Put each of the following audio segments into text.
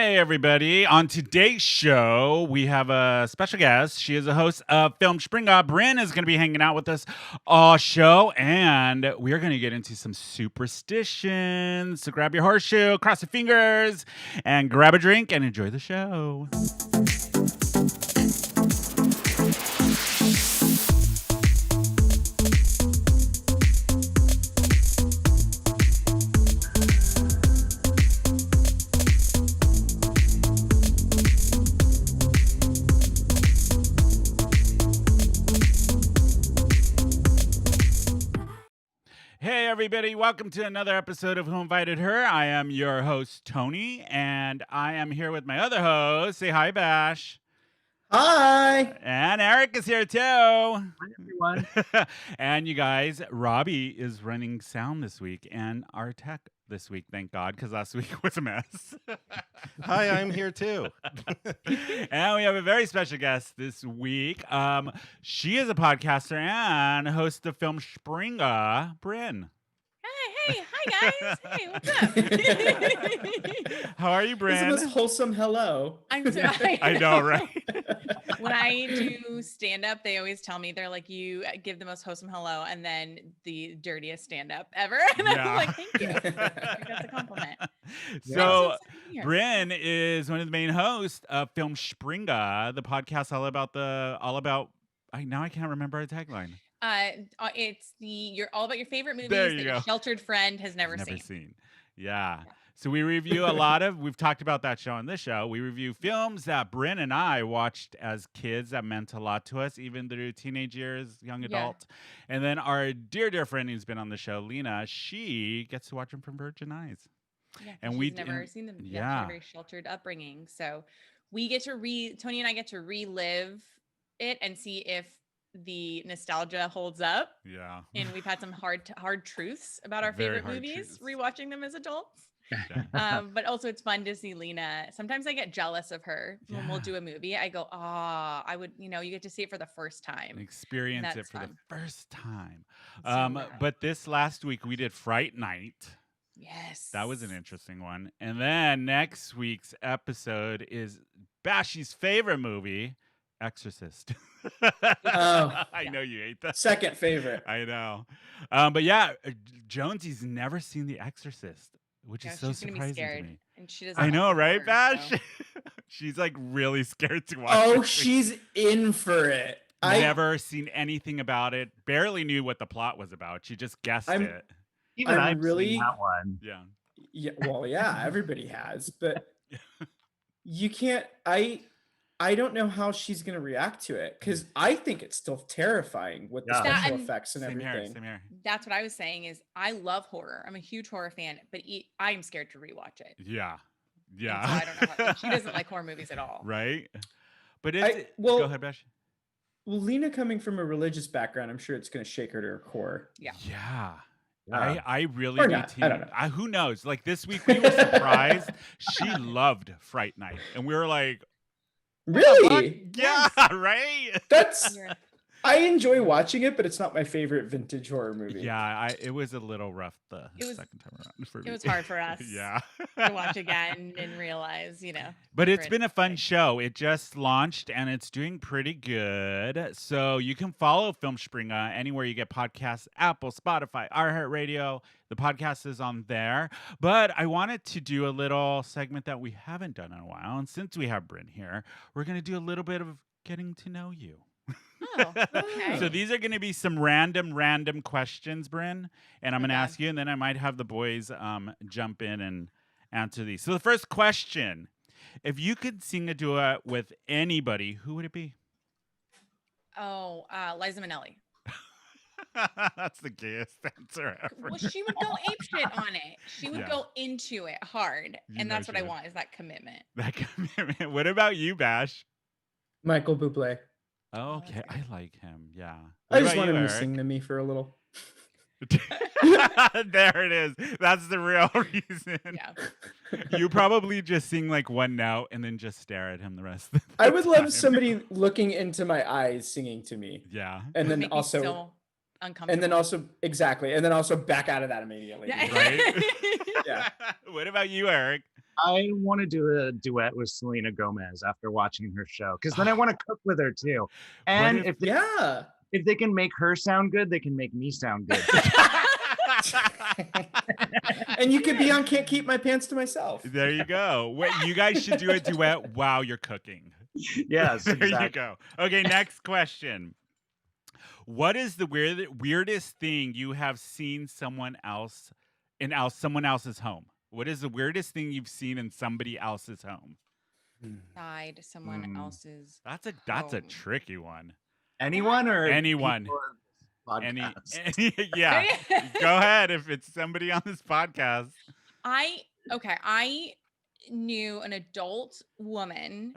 Hey, everybody. On today's show, we have a special guest. She is a host of Film Springer. Bryn is going to be hanging out with us all show, and we're going to get into some superstitions. So grab your horseshoe, cross your fingers, and grab a drink and enjoy the show. Hey, everybody. Welcome to another episode of Who Invited Her. I am your host, Tony, and I am here with my other host. Say hi, Bash. Hi. And Eric is here, too. Hi, everyone. And you guys, Robbie is running sound this week and our tech this week, thank God, because last week was a mess. Hi, I'm here, too. And we have a very special guest this week. She is a podcaster and host of Film Springer, Bryn. Hey, hi guys. Hey, what's up? How are you, It's Bryn? the most wholesome hello. I'm sorry. I know, right? When I do stand up, they always tell me, they're like, you give the most wholesome hello and then the dirtiest stand up ever. And Yeah. I'm like, thank you. That's a compliment. So, That's so here. Bryn is one of the main hosts of Film Springer, the podcast all about I can't remember our tagline. It's you're all about your favorite movies There that you your go. sheltered friend has never Never seen. seen. Yeah. So we review we've talked about that show on this show. We review films that Bryn and I watched as kids that meant a lot to us, even through teenage years, young adult. And then our dear friend who's been on the show, Lena, she gets to watch them from virgin eyes. Yeah, And she's we never seen them. Yeah, she had yeah. a very sheltered upbringing. So we get to Tony and I get to relive it and see if the nostalgia holds up. Yeah. And we've had some hard truths about our Very favorite hard movies. Rewatching them as adults. Yeah. But also it's fun to see Lena. Sometimes I get jealous of her when we'll Yeah. do a movie. I go, I would, you get to see it for the first time. Experience it That's for fun. the first time. So rad. But this last week we did Fright Night. Yes. That was an interesting one. And then next week's episode is Bashy's favorite movie, Exorcist. I know you hate that. Second favorite. I know. But yeah, Jonesy's never seen The Exorcist, which is so she's gonna be surprising scared. to me. And she doesn't I know, like right, horror, Bash? so- She's like really scared to watch Oh, it. she's in for it. Never seen anything about it. Barely knew what the plot was about. She just guessed it. Even I'm I've really- seen that one. Yeah. Yeah, well, yeah, everybody has, but you can't. I don't know how she's gonna react to it because I think it's still terrifying with the Yeah. special And- effects and Same here. everything. Same here. That's what I was saying is I love horror. I'm a huge horror fan, but I'm scared to rewatch it. Yeah. And Yeah. so I don't know. She doesn't like horror movies at all. Right? But well- go ahead, Bash. Well, Lena coming from a religious background, I'm sure it's gonna shake her to her core. Yeah. Yeah. Yeah. I really Or do not. too. I don't know. Who knows? Like this week we were surprised. She loved Fright Night. And we were like, Really? yeah, right? That's. You're- I enjoy watching it, but it's not my favorite vintage horror movie. Yeah, it was a little rough the It was- second time around for me. It was hard for us Yeah. to watch again and realize, But it's different been a fun things. show. It just launched and it's doing pretty good. So you can follow Film Springer anywhere you get podcasts, Apple, Spotify, iHeartRadio. The podcast is on there. But I wanted to do a little segment that we haven't done in a while. And since we have Bryn here, we're going to do a little bit of getting to know you. Oh, okay. So these are going to be some random questions, Bryn, and I'm going to Okay. ask you, and then I might have the boys jump in and answer these. So the first question: if you could sing a duet with anybody, who would it be? Liza Minnelli. That's the gayest answer ever. Well, she would go apeshit on it. She would Yeah. go into it hard. You And know that's what she I would. want is that commitment. That commitment. What about you, Bash? Michael Bublé. Oh, Oh, okay, that's I great. like him. Yeah. I What just about want you, him to Eric? sing to me for a little. There it is. That's the real reason. Yeah. You probably just sing like one note and then just stare at him the rest of the I would love time. somebody looking into my eyes singing to me, Yeah. and then Make me also, so uncomfortable. and then also exactly, and then also back out of that immediately. Yeah. Right? Yeah. What about you, Eric? I want to do a duet with Selena Gomez after watching her show, because then I want to cook with her too. And if- if they can make her sound good, they can make me sound good. And you could be on Can't Keep My Pants to Myself. There you go. Wait, you guys should do a duet while you're cooking. Yes, There exactly. you go. Okay, next question. What is the weirdest thing you have seen someone else in someone else's home? What is the weirdest thing you've seen in somebody else's home? Inside someone else's. That's a home. tricky one. Anyone or Anyone. people on this podcast? Yeah. Go ahead if it's somebody on this podcast. I knew an adult woman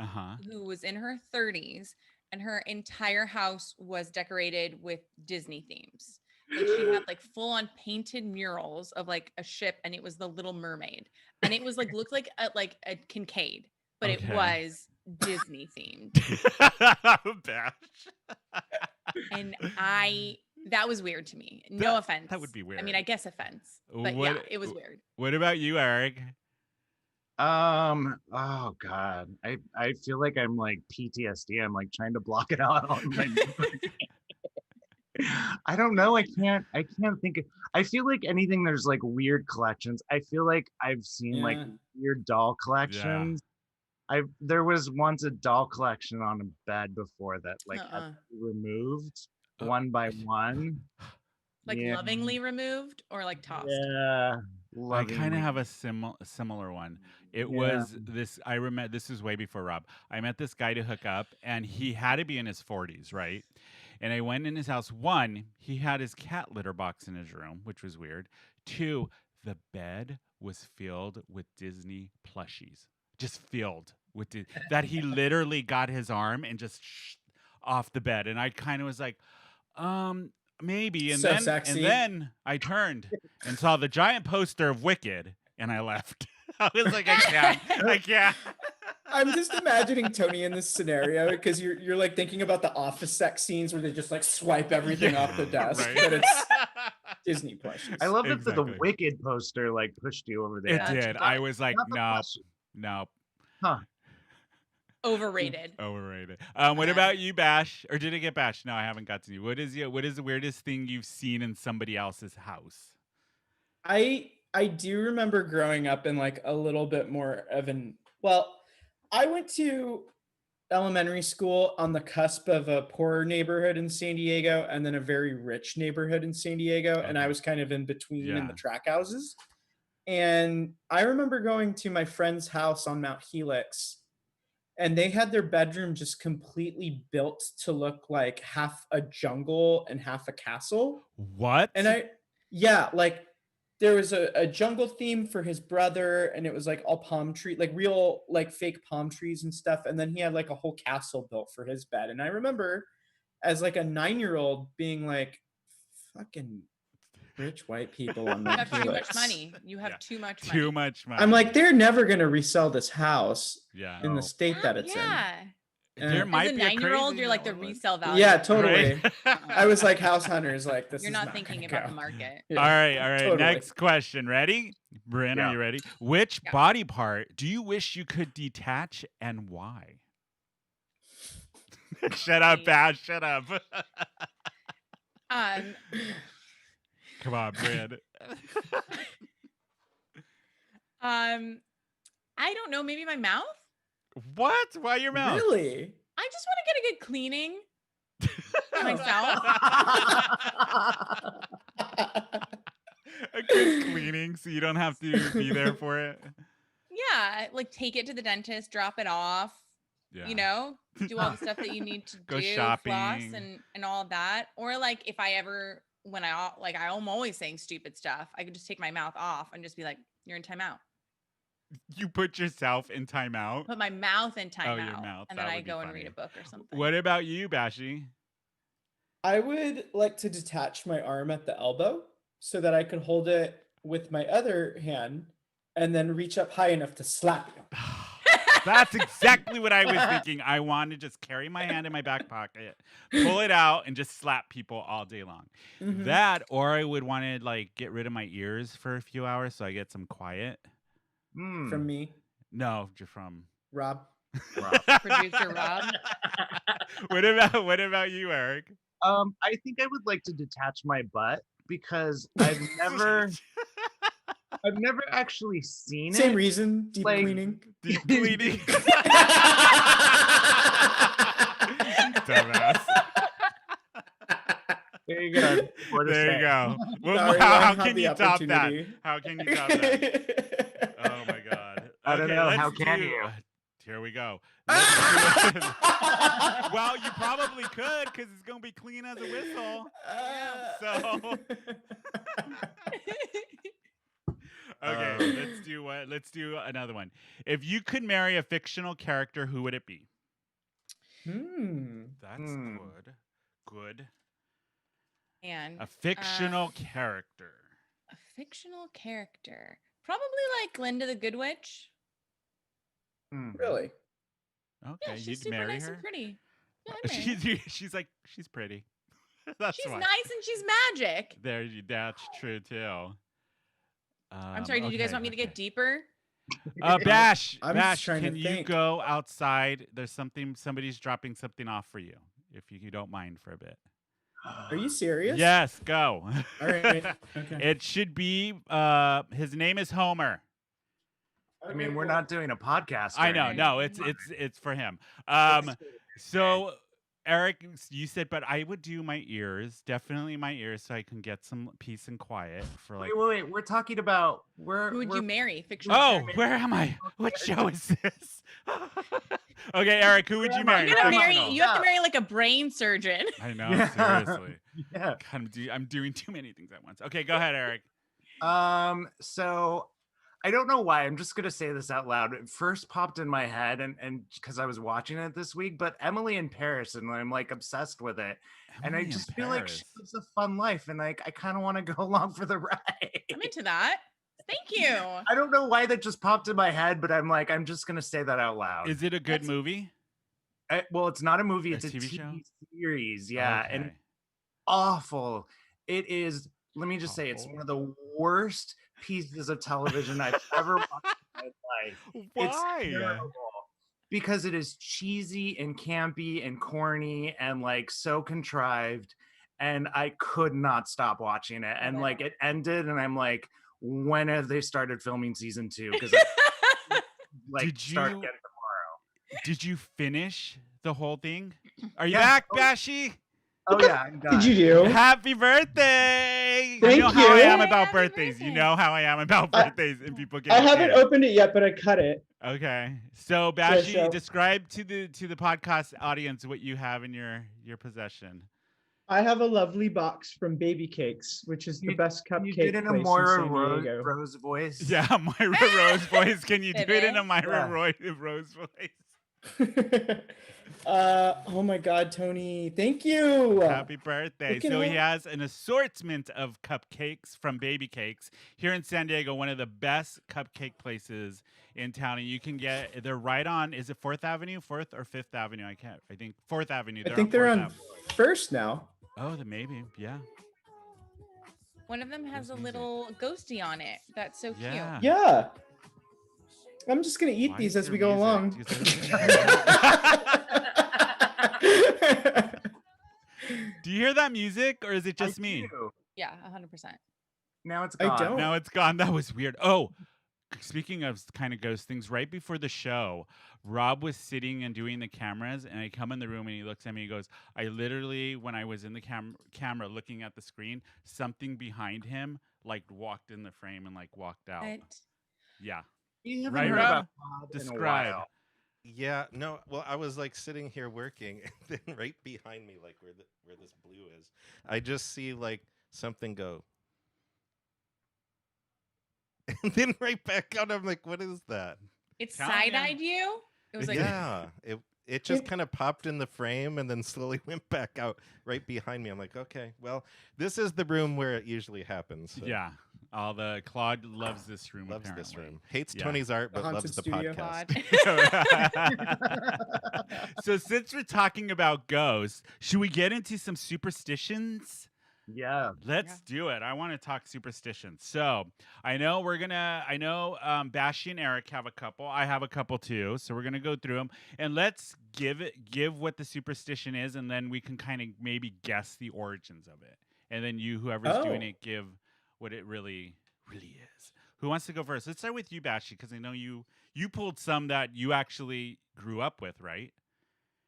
who was in her 30s, and her entire house was decorated with Disney themes. Like she had like full on painted murals of like a ship, and it was the Little Mermaid, and it was like looked like a Kincaid, but it was Disney themed. Bash. And that was weird to me. No offense. That would be weird. I mean, I guess offense, but yeah, it was weird. What about you, Eric? Oh God. I feel like I'm like PTSD. I'm like trying to block it out on my I don't know. I can't think of, I feel like anything there's like weird collections. I feel like I've seen like weird doll collections. There was once a doll collection on a bed before that like had to be removed one by one. Like lovingly removed or like tossed? Yeah. I kind of have a similar one. It was this, I remember, this is way before Rob. I met this guy to hook up, and he had to be in his 40s, right? And I went in his house. One, he had his cat litter box in his room, which was weird. Two, the bed was filled with Disney plushies. Just filled with that he literally got his arm and just off the bed. And I kind of was like, maybe. And So then sexy. and then I turned and saw the giant poster of Wicked, and I left. I was like, I can't. I'm just imagining Tony in this scenario because you're like thinking about the office sex scenes where they just like swipe everything off the desk, Right. but it's Disney plushies. I love that Exactly. the Wicked poster like pushed you over the It edge. did. I was like, Not the nope, plushie. nope. Huh. Overrated. Overrated. What about you, Bash? Or did it get bashed? No, I haven't got to you. What is the weirdest thing you've seen in somebody else's house? I do remember growing up in like a little bit more of I went to elementary school on the cusp of a poorer neighborhood in San Diego and then a very rich neighborhood in San Diego. And I was kind of in between in the track houses. And I remember going to my friend's house on Mount Helix, and they had their bedroom just completely built to look like half a jungle and half a castle. What? And like there was a jungle theme for his brother, and it was like all palm tree, like real like fake palm trees and stuff. And then he had like a whole castle built for his bed. And I remember as like a 9-year-old being like, fucking rich white people on You Mount have too Helix. much money. You have too much money. Too much money. I'm like, they're never gonna resell this house in the No. state that it's Yeah. there in. might As a be 9-year-old, crazy you're like the one. resale value. Yeah, totally. Right? I was like house hunters, like this. You're is not thinking gonna about go. the market. Yeah. All right. Totally. Next question. Ready? Bryn, Yeah. are you ready? Which Yeah. body part do you wish you could detach, and why? Shut up, Bash. Shut up. Come on, Bryn. I don't know, maybe my mouth? What? Why your mouth? Really? I just want to get a good cleaning myself. A good cleaning so you don't have to be there for it. Yeah, like take it to the dentist, drop it off, Yeah. you know, do all the stuff that you need to Go do, shopping. floss and all of that. Or like if I ever, when I'm always saying stupid stuff, I could just take my mouth off and just be like, you're in timeout. You put yourself in timeout. Put my mouth in Oh, your timeout. mouth. And That then I would be go and funny. read a book or something. What about you, Bashi? I would like to detach my arm at the elbow so that I could hold it with my other hand and then reach up high enough to slap you. That's exactly what I was thinking. I want to just carry my hand in my back pocket, pull it out, and just slap people all day long. Mhm. That, or I would want to like get rid of my ears for a few hours so I get some quiet. From me. No, you're from Rob. Producer Rob. What about you, Eric? I think I would like to detach my butt because I've never actually seen Same it. reason. Deep Like- cleaning. Deep cleaning. Dumbass. There you go. More to There you say. go. Well, Sorry, how I had can the you top that? opportunity. How can you top that? Oh my god. I don't know. How let's can do- you? Here we go. Let's do it. Well, you probably could because it's gonna be clean as a whistle. So okay, let's do another one. If you could marry a fictional character, who would it be? That's good. Good. And A fictional character. a fictional character. Probably like Glinda the Good Witch. Really? Okay, Yeah, she's you'd super marry nice her. and pretty. Yeah, I'd marry her. She's like she's pretty. That's She's why. nice and she's magic. That's true too. I'm sorry, did you guys want me to get deeper? Bash, I'm just Bash, trying to can you think. go outside? There's somebody's dropping something off for you. If you don't mind for a bit. Are you serious? Yes, go. All right. Okay. It should be his name is Homer. I mean, we're not doing a podcast. I or know. anything. No, it's for him. So Eric, you said, but I would do my ears, definitely my ears, so I can get some peace and quiet for like. Wait. We're talking about Who would you marry? Fictional Oh, character. where am I? What show is this? Okay, Eric, who would you marry? You gotta marry. Fictional. You have to marry like a brain surgeon. I know, Yeah. seriously. Yeah. God, I'm doing too many things at once. Okay, go ahead, Eric. So I don't know why. I'm just gonna say this out loud. It first popped in my head, and because I was watching it this week, but Emily in Paris, and I'm like obsessed with it. And I Emily in just feel like she Paris. lives a fun life, and like I kind of want to go along for the ride. I'm into that. Thank you. I don't know why that just popped in my head, but I'm like, I'm just gonna say that out loud. Is it a good That's- movie? Well, it's not a movie; A it's a TV TV show? series. Yeah, and Okay. awful. It is. Let me just say, it's Awful. one of the worst pieces of television I've ever watched in my life. It's Why? terrible because it is cheesy and campy and corny and like so contrived, and I could not stop watching it. And like it ended, and I'm like, when have they started filming season 2? Because like Did start you- again tomorrow. Did you finish the whole thing? Are you Yeah. back, Oh. Bashi? Oh yeah, I'm done. Did you do? Happy birthday! Thank you know how I you. am about Happy birthdays. You birthday. know how I am about I- birthdays and people get I haven't opened it yet, but I cut it. Okay. So Bashi, so- describe to the podcast audience what you have in your possession. I have a lovely box from Baby Cakes, which is the You- best cupcake You did in a place Moira in San Rose, Diego. Rose voice. Yeah, Myra Rose voice. Can you do it in a Pivot. Myra Yeah. Rose voice? Oh my God, Tony! Thank you. Happy birthday. Look at So he all- has an assortment of cupcakes from Baby Cakes here in San Diego, one of the best cupcake places in town. And you can they're right on, is it 4th Avenue? 4th or 5th Avenue? I think 4th Avenue. I think they're 4th on Avenue. first now. Oh, maybe. Yeah. One of them has a That's easy. little ghosty on it. That's so cute. Yeah. Yeah. I'm just gonna eat Why these is as we there go music? along. Do you hear that music or is it I just me? do. Yeah, 100%. Now it's I gone. don't. No, it's gone. That was weird. Oh, speaking of kind of ghost things, right before the show, Rob was sitting and doing the cameras, and I come in the room and he looks at me. He goes, "I literally, when I was in the camera looking at the screen, something behind him like walked in the frame and like walked out." But Yeah, You haven't Right, heard Rob? about Bob in a describe. while. Yeah, no. Well, I was like sitting here working, and then right behind me, like where this blue is, I just see like something go, and then right back out. I'm like, what is that? it Telling ya. side-eyed you. It was like, Yeah, it just kind of popped in the frame and then slowly went back out right behind me. I'm like, okay, well, this is the room where it usually happens. So yeah. All the Claude loves this room. loves this apparently. room. Hates Yeah. Tony's art, The but loves haunted the studio. podcast. God. So since we're talking about ghosts, should we get into some superstitions? Yeah. Let's do it. I want to talk superstitions. So I know Bashy and Eric have a couple. I have a couple too. So we're gonna go through them and let's give what the superstition is, and then we can kind of maybe guess the origins of it. And then whoever's doing Oh. it, give what it really is. Who wants to go first? Let's start with you, Bashy, because I know you pulled some that you actually grew up with, right?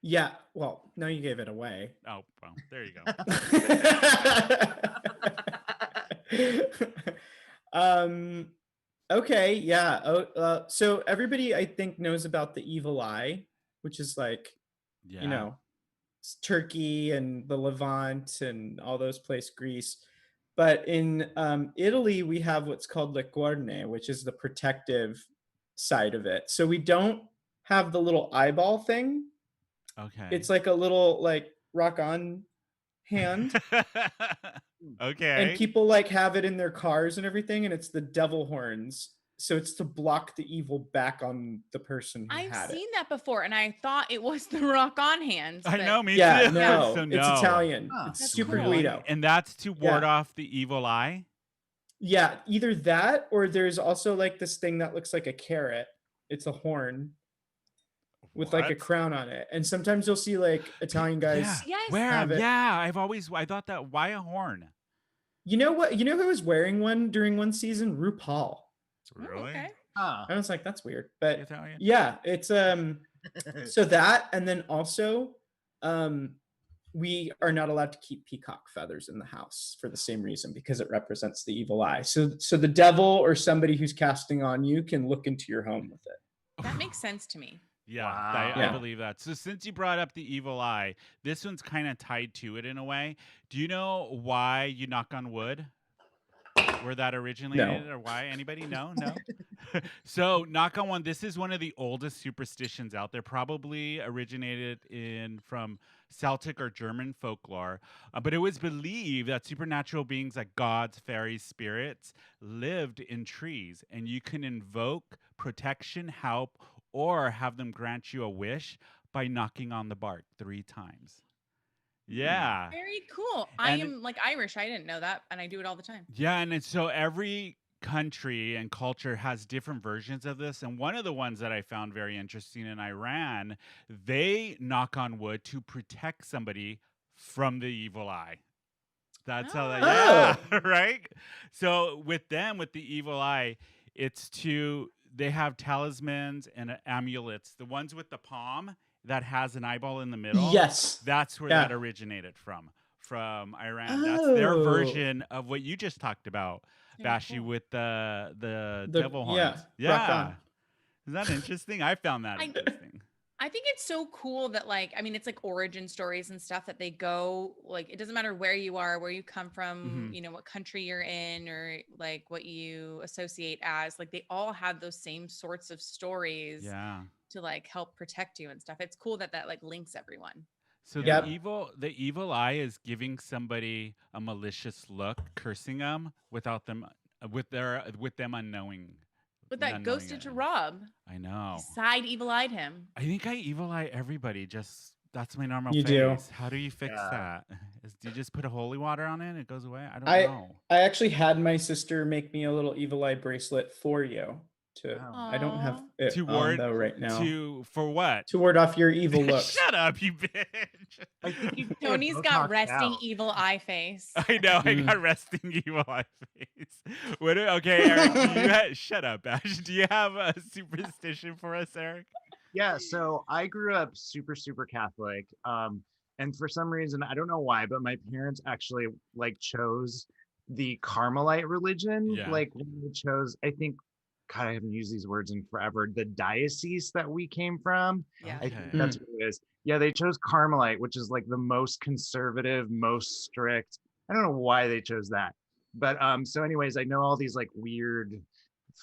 Yeah. Well, no, you gave it away. Oh, well, there you go. Okay. Yeah. So everybody, I think, knows about the evil eye, which is like, it's Turkey and the Levant and all those places, Greece. But in Italy, we have what's called le corne, which is the protective side of it. So we don't have the little eyeball thing. Okay. It's like a little rock on hand. Okay. And people like have it in their cars and everything, and it's the devil horns. So it's to block the evil back on the person who I've had seen it. that before, and I thought it was the rock on hands. I know, me yeah, too. No, So it's Italian. It's That's Super cool. Guido. And that's to ward off the evil eye? Yeah, either that or there's also like this thing that looks like a carrot. It's a horn with like a crown on it. And sometimes you'll see like Italian guys have it. Yeah, I thought that, why a horn? You know what? You know who was wearing one during one season? RuPaul. Really? Okay. I was like, that's weird. But Italian? yeah, it's so that, and then also we are not allowed to keep peacock feathers in the house for the same reason, because it represents the evil eye. So the devil or somebody who's casting on you can look into your home with it. That makes sense to me. Yeah, Wow. I believe that. So since you brought up the evil eye, this one's kind of tied to it in a way. Do you know why you knock on wood? Where that originated or why? Anybody? No? So knock on wood. This is one of the oldest superstitions out there. Probably originated from Celtic or German folklore. But it was believed that supernatural beings like gods, fairies, spirits lived in trees. And you can invoke protection, help, or have them grant you a wish by knocking on the bark 3 times. Yeah. Very cool. I am like Irish. I didn't know that, and I do it all the time. Yeah, and so every country and culture has different versions of this. And one of the ones that I found very interesting in Iran, they knock on wood to protect somebody from the evil eye. That's how that, right? So with the evil eye, they have talismans and amulets. The ones with the palm that has an eyeball in the middle. Yes. That's where that originated from Iran. That's their version of what you just talked about, Bashy, with the devil horns. Yeah. Is that interesting? I found that interesting. I think it's so cool that it's like origin stories and stuff that they go, like, it doesn't matter where you are, where you come from, what country you're in, or like what you associate as, like they all have those same sorts of stories to like help protect you and stuff. It's cool that like links everyone. So the evil eye is giving somebody a malicious look, cursing them with them unknowing. But that ghosted to Rob. I know. Side evil-eyed him. I think I evil-eye everybody. That's my normal face. Do. How do you fix that? Do you just put a holy water on it and it goes away? I don't know. I actually had my sister make me a little evil eye bracelet for you. I don't have it on though right now. For what? To ward off your evil looks. Shut up, you bitch. I think Tony's got resting evil eye face. I know. I got resting evil eye face. Okay, Eric, shut up, Ash. Do you have a superstition for us, Eric? Yeah, so I grew up super, super Catholic. And for some reason, I don't know why, but my parents actually chose the Carmelite religion. Yeah. Like when they chose, I think, God, I haven't used these words in forever. The diocese that we came from. Yeah. I think that's what it is. Yeah, they chose Carmelite, which is like the most conservative, most strict. I don't know why they chose that. But so anyways, I know all these like weird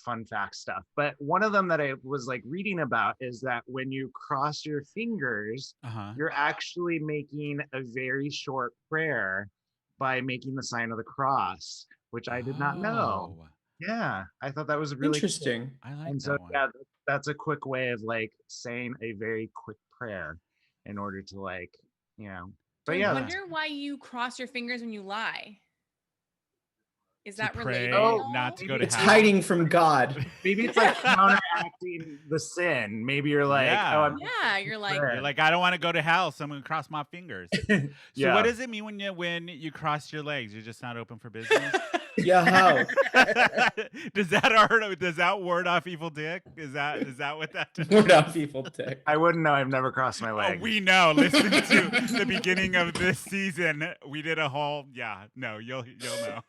fun fact stuff. But one of them that I was like reading about is that when you cross your fingers, you're actually making a very short prayer by making the sign of the cross, which I did not know. Yeah, I thought that was really interesting. Cool. I like and that so one. yeah, that's a quick way of like saying a very quick prayer in order to But I wonder why you cross your fingers when you lie. Is that pray related? at not all? to go to It's hell. hiding from God. Maybe it's like counteracting the sin. Maybe you're like, Yeah. oh, I'm Yeah, you're like, You're like, I don't want to go to hell, so I'm gonna cross my fingers. So yeah. what does it mean when you cross your legs? You're just not open for business? Yeah, how? Does that ward off evil dick? Is that what that does? We're not people dick. I wouldn't know. I've never crossed my Oh, leg. we know. Listen to the beginning of this season. We did a whole you'll know.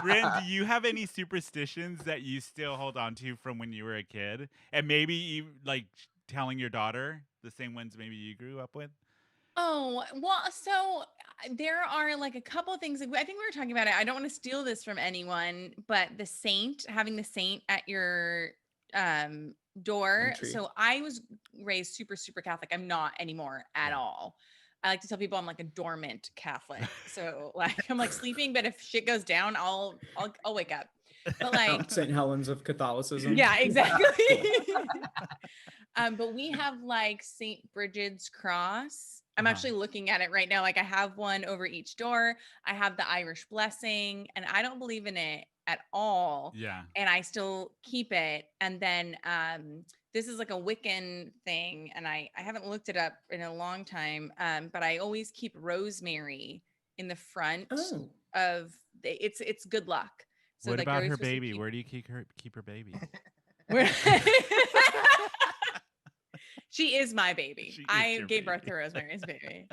Rin, do you have any superstitions that you still hold on to from when you were a kid? And maybe you like telling your daughter the same ones maybe you grew up with? oh, well, so there are like a couple of things. I think we were talking about it. I don't want to steal this from anyone, but having the saint at your door. Entry. So I was raised super, super Catholic. I'm not anymore at all. I like to tell people I'm like a dormant Catholic. So like I'm like sleeping, but if shit goes down, I'll wake up. But like St. Helens of Catholicism. yeah, exactly. But we have like St. Bridget's cross. I'm actually looking at it right now. Like I have one over each door. I have the Irish blessing, and I don't believe in it at all. Yeah. And I still keep it. And then this is like a Wiccan thing, and I haven't looked it up in a long time. But I always keep rosemary in the front of it's good luck. So what like, about you're her supposed to baby? keep- Where do you keep her baby? She is my baby. She is I your gave birth baby. to Rosemary's baby.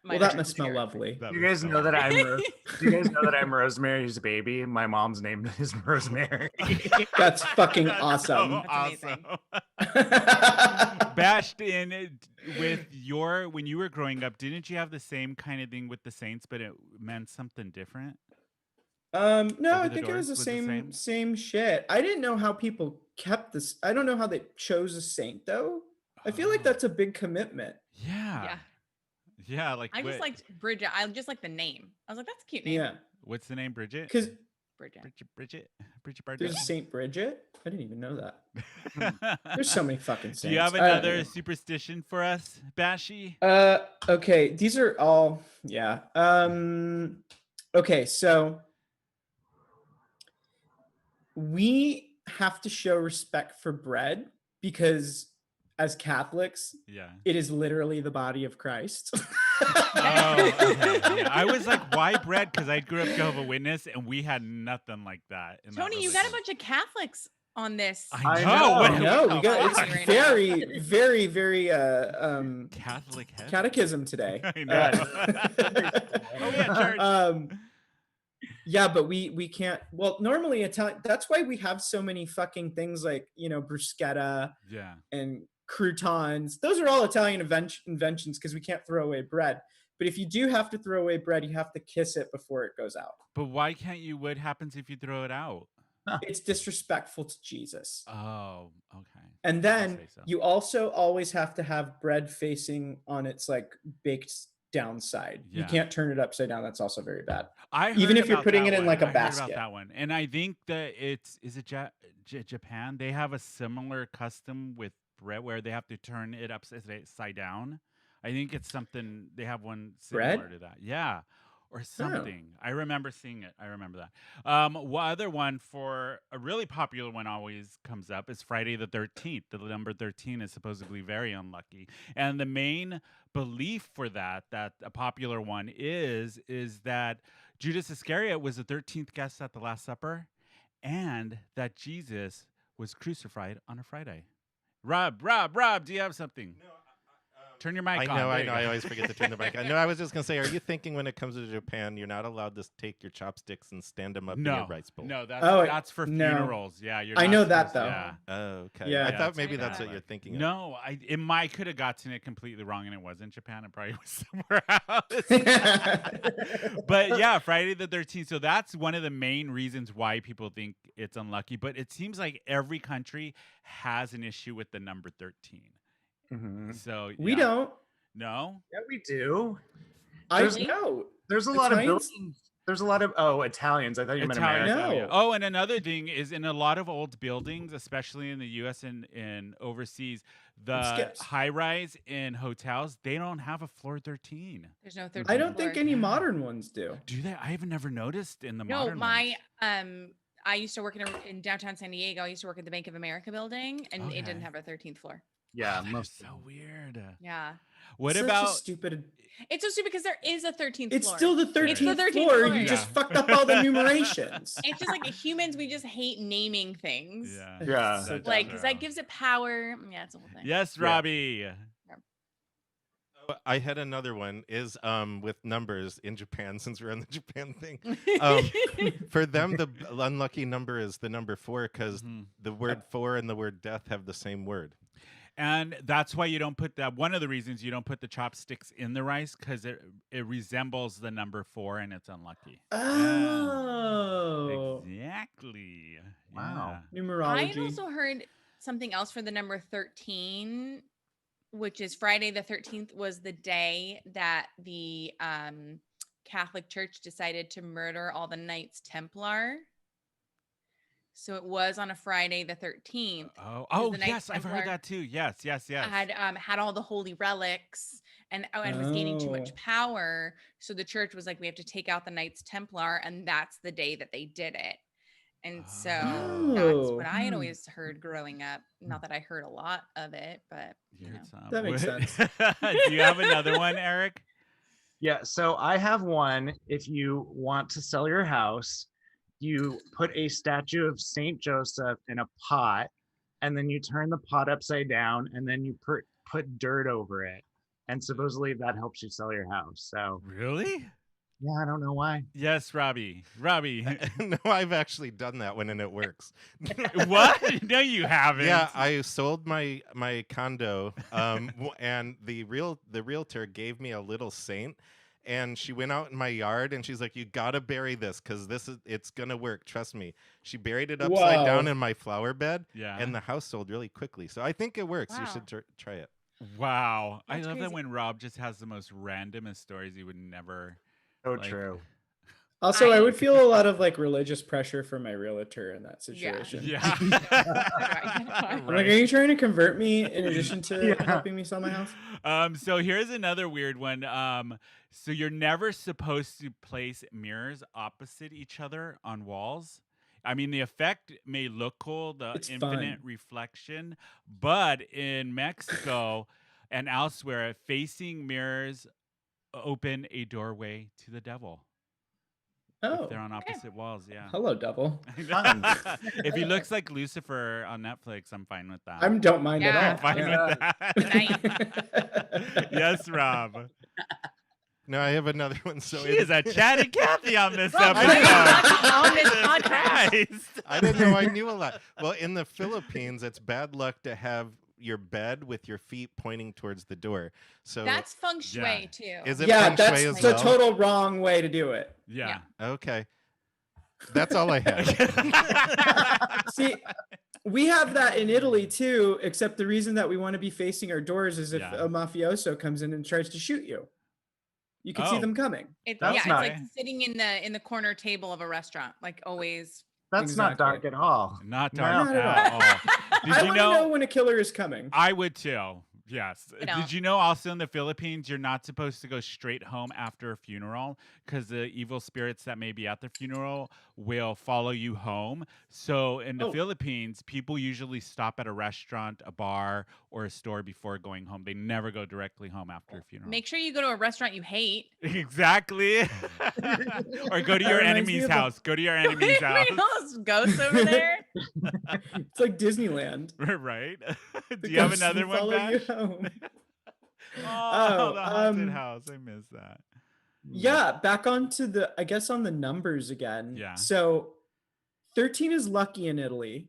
Well, that must smell lovely. That You was guys so know that funny. Do you guys know that I'm Rosemary's baby? My mom's name is Rosemary. That's fucking That's awesome. so That's amazing. Bashed in with when you were growing up, didn't you have the same kind of thing with the saints, but it meant something different? No, Over I the think it was doors the was the same shit. I didn't know how people kept this. I don't know how they chose a saint though. I feel like Oh. that's a big commitment. Yeah. Yeah. Like I just liked Bridget. I just like the name. I was like, that's a cute name. Yeah, what's the name? Bridget? because Bridget. Bridget there's Saint Bridget. I didn't even know that. Bardot. There's so many fucking saints. Do you have I don't another know. superstition for us, Bashy? Okay, these are all okay, so we have to show respect for bread because as Catholics, Yeah. it is literally the body of Christ. Oh, okay. Yeah. I was like, why bread? Because I grew up Jehovah's Witness, and we had nothing like that. In that Tony, you got a religion. bunch of Catholics on this. I know. know. What, No, what we the got fuck? it's Right now. very, very, very Catholic heaven. catechism today. I know. Oh, yeah, church. Yeah, but we can't. Well, normally Italian. That's why we have so many fucking things like bruschetta Yeah. and croutons. Those are all Italian inventions because we can't throw away bread. But if you do have to throw away bread, you have to kiss it before it goes out. But why can't you? What happens if you throw it out? It's disrespectful to Jesus. Oh, okay. And I then say so. you also always have to have bread facing on its like baked downside. You Yeah. can't turn it upside down. That's also very bad. I Even heard if you're about putting that it in one. like a I heard about basket. that one, and I think that is it Japan? They have a similar custom with bread where they have to turn it upside down. I think it's something they have one similar Bread? to that. Yeah. Or something. I remember seeing it. I remember that. One other one for a really popular one always comes up is Friday the 13th. The number 13 is supposedly very unlucky. And the main belief for that a popular one is that Judas Iscariot was the 13th guest at the Last Supper and that Jesus was crucified on a Friday. Rob, do you have something? No, Turn your mic I on. know. There you I go. always forget to turn the mic on. No, I was just gonna say, are you thinking when it comes to Japan, you're not allowed to take your chopsticks and stand them up in your rice bowl? No, Oh, that's for no. funerals. Yeah, you're I not know that, supposed to- though. Yeah. Oh, okay. Yeah. I Yeah, thought it's maybe very that's what bad. you're thinking of. No, it might could have gotten it completely wrong, and it wasn't Japan. It probably was somewhere else. But yeah, Friday the 13th. So that's one of the main reasons why people think it's unlucky. But it seems like every country has an issue with the number 13. Mhm. So we yeah. don't. No. Yeah, we do. I There's- know. There's a lot of Italians- buildings. There's a lot of Italians. I thought you meant Italians. American. Oh, yeah. No. Oh, and another thing is in a lot of old buildings, especially in the U.S. and overseas, the skips. high rise in hotels, they don't have a floor 13. There's no 13th I don't floor. think any modern ones do. Do they? I have never noticed in the No, modern my ones. I used to work in downtown San Diego. I used to work at the Bank of America building, and it didn't Okay. have a 13th floor. Yeah, That's most. so weird. Yeah, What Such a about stupid? it's so stupid because there is a 13th It's floor. still the It's the 13th 13th floor. floor. You just Yeah. fucked up all the numerations. It's just like humans, we just hate naming things. Yeah. Yeah. So That's Like, dumb. because that gives it power. Yeah, it's a whole thing. Yes, Yeah. Robbie. I had another one is with numbers in Japan, since we're on the Japan thing. For them, the unlucky number is the number 4 because Mhm. the word 4 and the word death have the same word. And that's why you don't put that. One of the reasons you don't put the chopsticks in the rice because it resembles the number 4 and it's unlucky. Oh, Exactly. Wow. Yeah. numerology. I had also heard something else for the number 13, which is Friday the 13th was the day that the Catholic Church decided to murder all the Knights Templar. So it was on a Friday the 13th. Oh, the Knights yes, I've heard Templar that too. Yes. had all the holy relics and was gaining too much Oh. power. So the church was like, we have to take out the Knights Templar, and that's the day that they did it. And so that's what I had Oh. always heard growing up. Not that I heard a lot of it, but You heard some. That makes What- sense. Do you have another one, Eric? Yeah, so I have one. If you want to sell your house, you put a statue of Saint Joseph in a pot, and then you turn the pot upside down, and then you put dirt over it, and supposedly that helps you sell your house. So Really? yeah, I don't know why. Yes, Robbie. Robbie. No, I've actually done that one and it works. What? No, you haven't. Yeah, I sold my condo, and the realtor gave me a little saint, and she went out in my yard and she's like, "You gotta bury this because it's gonna work. Trust me." She buried it upside down Wow. in my flower bed, Yeah. and the house sold really quickly. So I think it works. You Wow. should try it. Wow. I That's love that crazy. when Rob just has the most randomest stories he would never. So Like- true. Also, I I- would feel a lot of like religious pressure from my realtor in that Yeah. situation. Yeah. I'm like, are you trying to convert me in addition to Yeah. helping me sell my house? So here's another weird one. So you're never supposed to place mirrors opposite each other on walls. I mean, the effect may look cool, the It's infinite fun. reflection, but in Mexico and elsewhere, facing mirrors open a doorway to the devil. Oh, If they're on opposite walls, yeah. hello, devil. Fun. If he looks like Lucifer on Netflix, I'm fine with that. I don't mind Yeah. I'm at all. fine Yeah. with that. Yes, Rob. No, I have another one. So She is a chatty Cathy on this Rob, episode. on this Jesus podcast. Christ. I didn't know I knew a lot. Well, in the Philippines, it's bad luck to have your bed with your feet pointing towards the door. So That's feng shui Yeah. too. is it Yeah, feng that's shui as the well? total wrong way to do it. Yeah. Okay. That's all I have. See, we have that in Italy too, except the reason that we want to be facing our doors is if Yeah. a mafioso comes in and tries to shoot you. You can see Oh. them coming. It's That's it's not- like sitting in the corner table of a restaurant, like always. That's not dark Exactly. at all. Not No. dark Not at at all. Did I you want to know know? when a killer is coming. I would too. Yes. You know. Did you know also in the Philippines, you're not supposed to go straight home after a funeral because the evil spirits that may be at the funeral will follow you home. So in the Oh. Philippines, people usually stop at a restaurant, a bar, or a store before going home. They never go directly home after a funeral. Make sure you go to a restaurant you hate. Exactly. Or go to That your reminds me enemy's of a- house. Go to your enemy's house. Bring all those ghosts over there. It's like Disneyland. Right? The Do you have ghosts another will one, follow you Bash? home. Oh, the haunted um, house. I miss that. Yeah, back onto I guess on the numbers again. Yeah. So 13 is lucky in Italy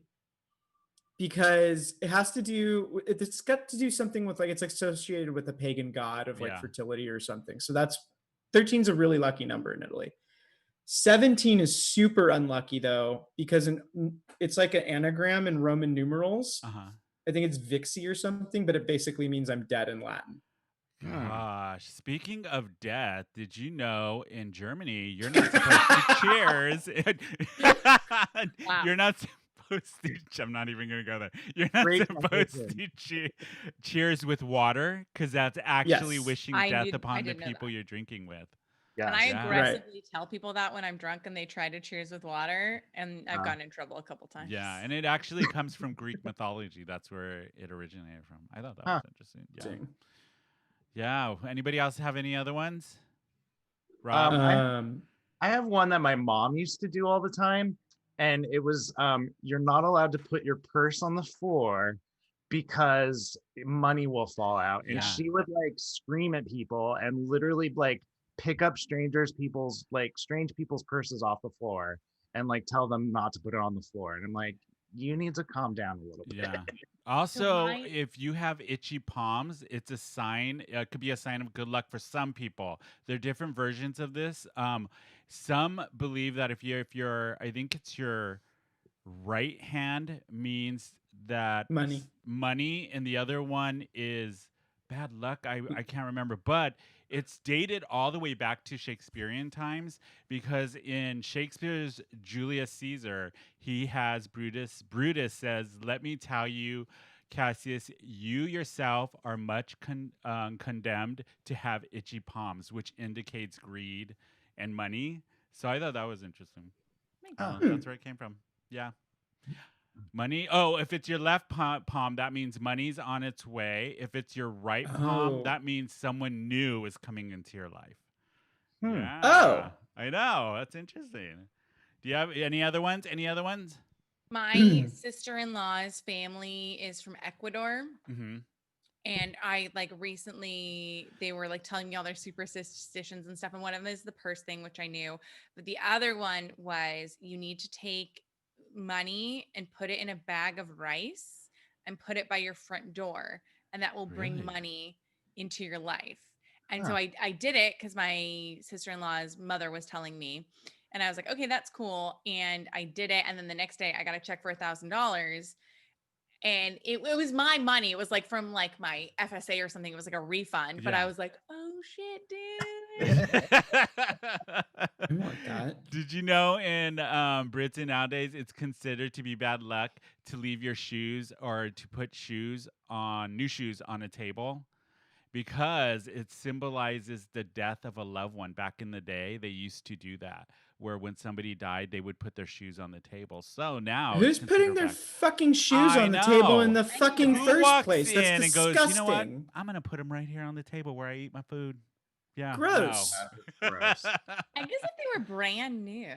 because it's got to do something with like, it's associated with a pagan god of like Yeah. fertility or something. So 13 is a really lucky number in Italy. 17 is super unlucky though, because it's like an anagram in Roman numerals. Uh-huh. I think it's Vixi or something, but it basically means I'm dead in Latin. Gosh, speaking of death, did you know in Germany you're not supposed to cheers? Wow. You're not supposed to. I'm not even going to go there. You're not Great supposed transition. to cheers with water because that's actually Yes. wishing I death did- I upon the didn't know people that. you're drinking with. And Yeah. I Yeah. aggressively tell people that when I'm drunk and they try to cheers with water, and I've gotten in trouble a couple times. Yeah, and it actually comes from Greek mythology. That's where it originated from. I thought that Huh. was interesting. Yeah. Yeah. Anybody else have any other ones? Rob? I have one that my mom used to do all the time, and it was you're not allowed to put your purse on the floor because money will fall out. And Yeah. she would like scream at people and literally like pick up strange people's purses off the floor and like tell them not to put it on the floor. And I'm like, you need to calm down a little bit. Yeah. Also, my- if you have itchy palms, it's a sign. It could be a sign of good luck for some people. There are different versions of this. Some believe that if you're, I think it's your right hand means that money, and the other one is bad luck. I can't remember, but it's dated all the way back to Shakespearean times because in Shakespeare's Julius Caesar, he has Brutus. Brutus says, "Let me tell you, Cassius, you yourself are much condemned to have itchy palms," which indicates greed and money. So I thought that was interesting. That's where it came from. Yeah. Money. Oh, if it's your left palm, that means money's on its way. If it's your right palm, that means someone new is coming into your life. Yeah. Oh. I know. That's interesting. Do you have any other ones? Any other ones? My sister-in-law's family is from Ecuador. Mm-hmm. And I like recently they were like telling me all their superstitions and stuff. And one of them is the purse thing, which I knew. But the other one was you need to take money and put it in a bag of rice and put it by your front door. And that will bring Really? money into your life. And so I did it because my sister-in-law's mother was telling me. And I was like, okay, that's cool. And I did it. And then the next day I got a check for $1,000. And it was my money. It was like from like my FSA or something. It was like a refund. But Yeah. I was like, oh shit, dude. I want that. Did you know in Britain nowadays it's considered to be bad luck to leave your shoes or to put new shoes on a table? Because it symbolizes the death of a loved one. Back in the day, they used to do that, where when somebody died, they would put their shoes on the table. So now, Who's putting their fucking shoes I on the table in know. the fucking Who first walks place? That's in disgusting. and goes, you know what? I'm gonna put them right here on the table where I eat my food. Yeah, Gross. no. Gross. I guess if they were brand new.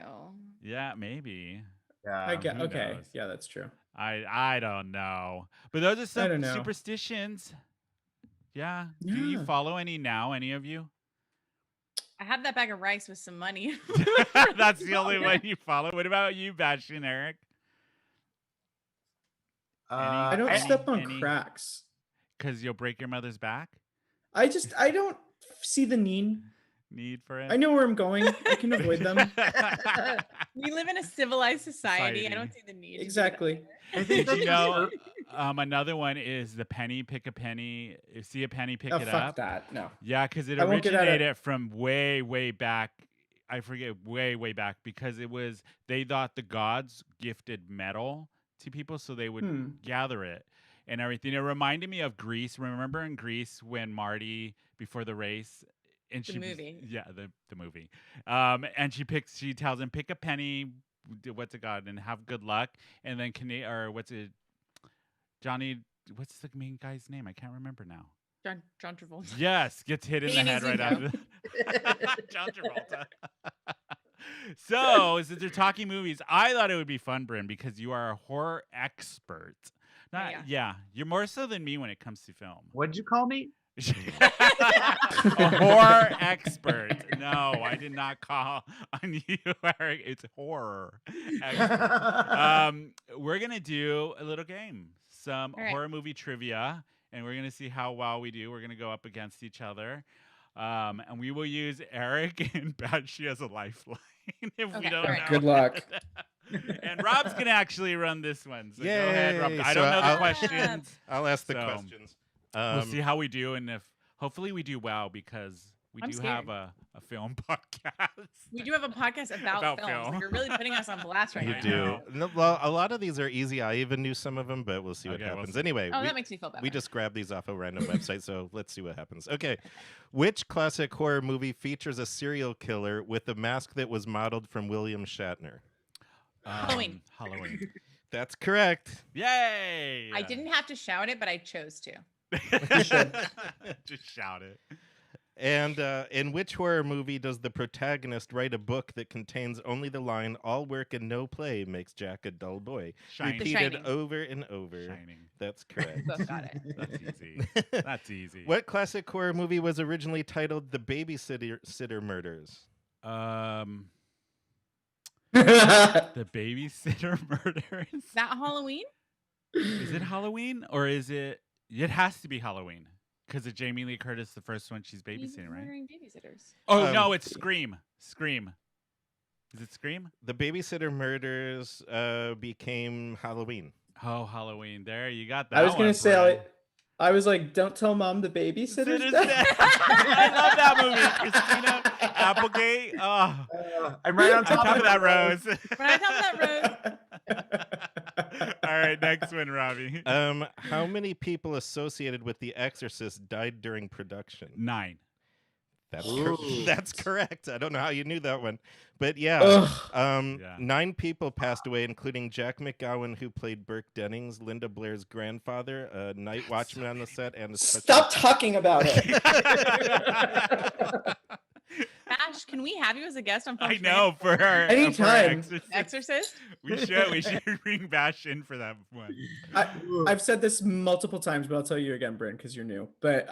Yeah, maybe. Yeah. I get who okay. knows? Yeah, that's true. I don't know, but those are I some don't know. superstitions. Yeah. Do you Yeah. follow any now? Any of you? I have that bag of rice with some money. That's the only one you follow. What about you, Bastion Eric? I don't step on cracks. Because you'll break your mother's back? I don't see the need for it? I know where I'm going. I can avoid them. We live in a civilized society. I don't see the need. Exactly. Did you know another one is the penny, pick a penny. You see a penny, pick it fuck up. that. No. Yeah, because it I won't get at it. originated from way, way back. I forget, way, way back, because they thought the gods gifted metal to people, so they would gather it and everything. It reminded me of Greece. Remember in Greece when Marty, before the race, and The movie. The movie. And she tells him, pick a penny, what's it called, and have good luck. And then Johnny, what's the main guy's name? I can't remember now. John Travolta. Yes, gets hit in the Danny head right Zuko. after John Travolta. So, since they're talking movies, I thought it would be fun, Bryn, because you are a horror expert. Yeah, you're more so than me when it comes to film. What'd you call me? A horror expert. No, I did not call on you, Eric. It's horror expert. We're gonna do a little game, some horror movie trivia, and we're gonna see how well we do. We're gonna go up against each other, and we will use Eric and Batshi as a lifeline if we don't know. Good luck. And Rob's gonna actually run this one. So go ahead, Rob. I So don't know the I'll- questions. I'll ask the So, questions. We'll see how we do, and if Hopefully we do well because we I'm do have scared. a film podcast. We do have a podcast about, About films. film. Like, you're really putting us on blast right You now. do. No, well, a lot of these are easy. I even knew some of them, but we'll see what Okay, we'll happens. see. Anyway, Oh, that makes me feel better. we just grabbed these off a random website, so let's see what happens. Okay. Which classic horror movie features a serial killer with a mask that was modeled from William Shatner? Halloween. Halloween. That's correct. Yay! I didn't have to shout it, but I chose to. Just shout it. And in which horror movie does the protagonist write a book that contains only the line, "All work and no play makes Jack a dull boy"? Shining. The Repeated Shining. over and over. Shining. That's correct. Both got it. That's easy. That's easy. What classic horror movie was originally titled The Babysitter Murders? The Babysitter Murders. Is that Halloween? Is it Halloween or is it? It has to be Halloween because of Jamie Lee Curtis, the first one she's He's babysitting, right? murdering babysitters. Oh no, it's Scream. Scream. Is it Scream? The Babysitter Murders became Halloween. Oh, Halloween. There, you got that. I was gonna one, say, Brad. I was like, don't tell mom the babysitter's Sitter's dead. dead. I love that movie. Christina Applegate. Oh, I'm right on on top, top of that rose. Right on top of that All right, next one, Robbie. How many people associated with The Exorcist died during production? 9. That's correct. I don't know how you knew that one, but yeah. Ugh. Yeah. 9 people passed away, including Jack McGowan, who played Burke Dennings, Linda Blair's grandfather, a night watchman on the set, and a Stop talking about it. Ash, can we have you as a guest on Film I Screen? know for our Anytime. Exorcist? We should bring Bash in for that one. I've said this multiple times, but I'll tell you again, Bryn, because you're new. But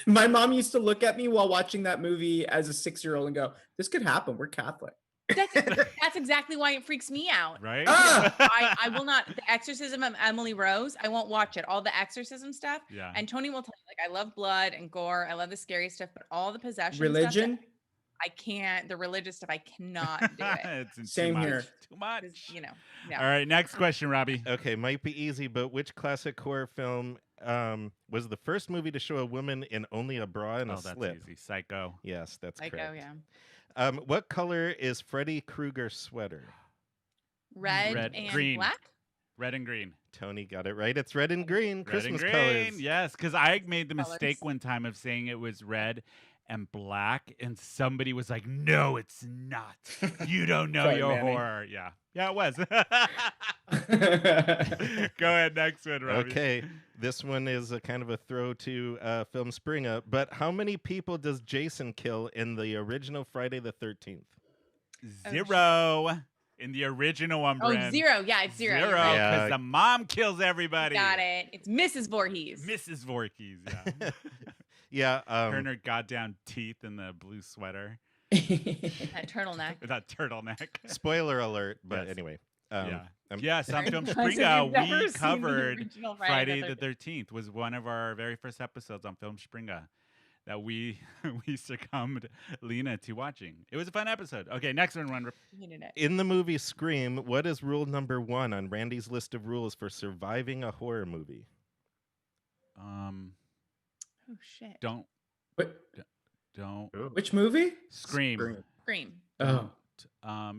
my mom used to look at me while watching that movie as a 6-year-old and go, "This could happen. We're Catholic." That's exactly why it freaks me out. Right? I will not. The Exorcism of Emily Rose, I won't watch it. All the exorcism stuff. Yeah. And Tony will tell you, like, I love blood and gore. I love the scary stuff, but all the possession Religion? stuff, I can't. The religious stuff, I cannot do it. It's Same too much. here. Too much. 'Cause, you know. No. All right, next question, Robbie. Okay, might be easy, but which classic horror film was the first movie to show a woman in only a bra and a That's slip? easy. Psycho. Yes, that's Like, correct. oh yeah. What color is Freddy Krueger's sweater? Red, Red, and green. black. Red and green. Tony got it right. It's red and green. Red Christmas and green. colors. Yes, because I made the mistake Colors. one time of saying it was red and black, and somebody was like, "No, it's not. You don't know Sorry, your Manny. horror." Yeah, yeah, it was. Go ahead, next one, Robbie. Okay, this one is a kind of a throw to Film Springer. But how many people does Jason kill in the original Friday the 13th? 0 in the original one. Oh, Bryn. 0. Yeah, it's 0. You're 0 right. because Yeah. the mom kills everybody. Got it. It's Mrs. Voorhees. Mrs. Voorhees. Yeah. Yeah. Her and her goddamn teeth in the blue sweater, That turtleneck. with that turtleneck. Spoiler alert. But Yes. anyway. Yeah. I'm- Yes, on Sorry. Film I said Springer, you've never we seen the covered original Friday the 13th was one of our very first episodes on Film Springer that we succumbed Lena to watching. It was a fun episode. Okay, next one. Hated it. In the movie Scream, what is rule number 1 on Randy's list of rules for surviving a horror movie? Oh shit. Don't Wh- don't Which movie? scream. Scream. Oh.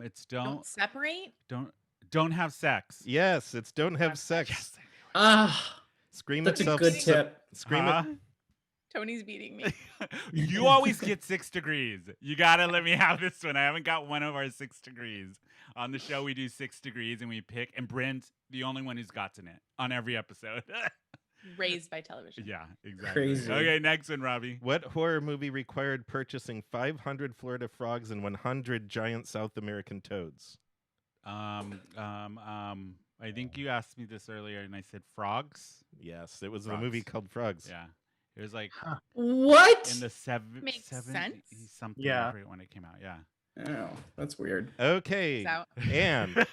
It's Don't don't separate. don't have sex. Yes, it's don't have sex. Yes. Ah, Scream that's a itself. good tip. Scream Huh? Tony's beating me. You always get 6 degrees. You gotta let me have this one. I haven't got one of our 6 degrees. On the show, we do 6 degrees and we pick, and Brent's the only one who's gotten it on every episode. Raised by television. Yeah, exactly. Crazy. Okay, next one, Robbie. What horror movie required purchasing 500 Florida frogs and 100 giant South American toads? I think you asked me this earlier, and I said frogs. Yes, it was a Frogs. movie called Frogs. Yeah, it was like What? in the Makes 70s sense. something. Yeah. I forget when it came out. Yeah. Oh, that's weird. Okay. So, And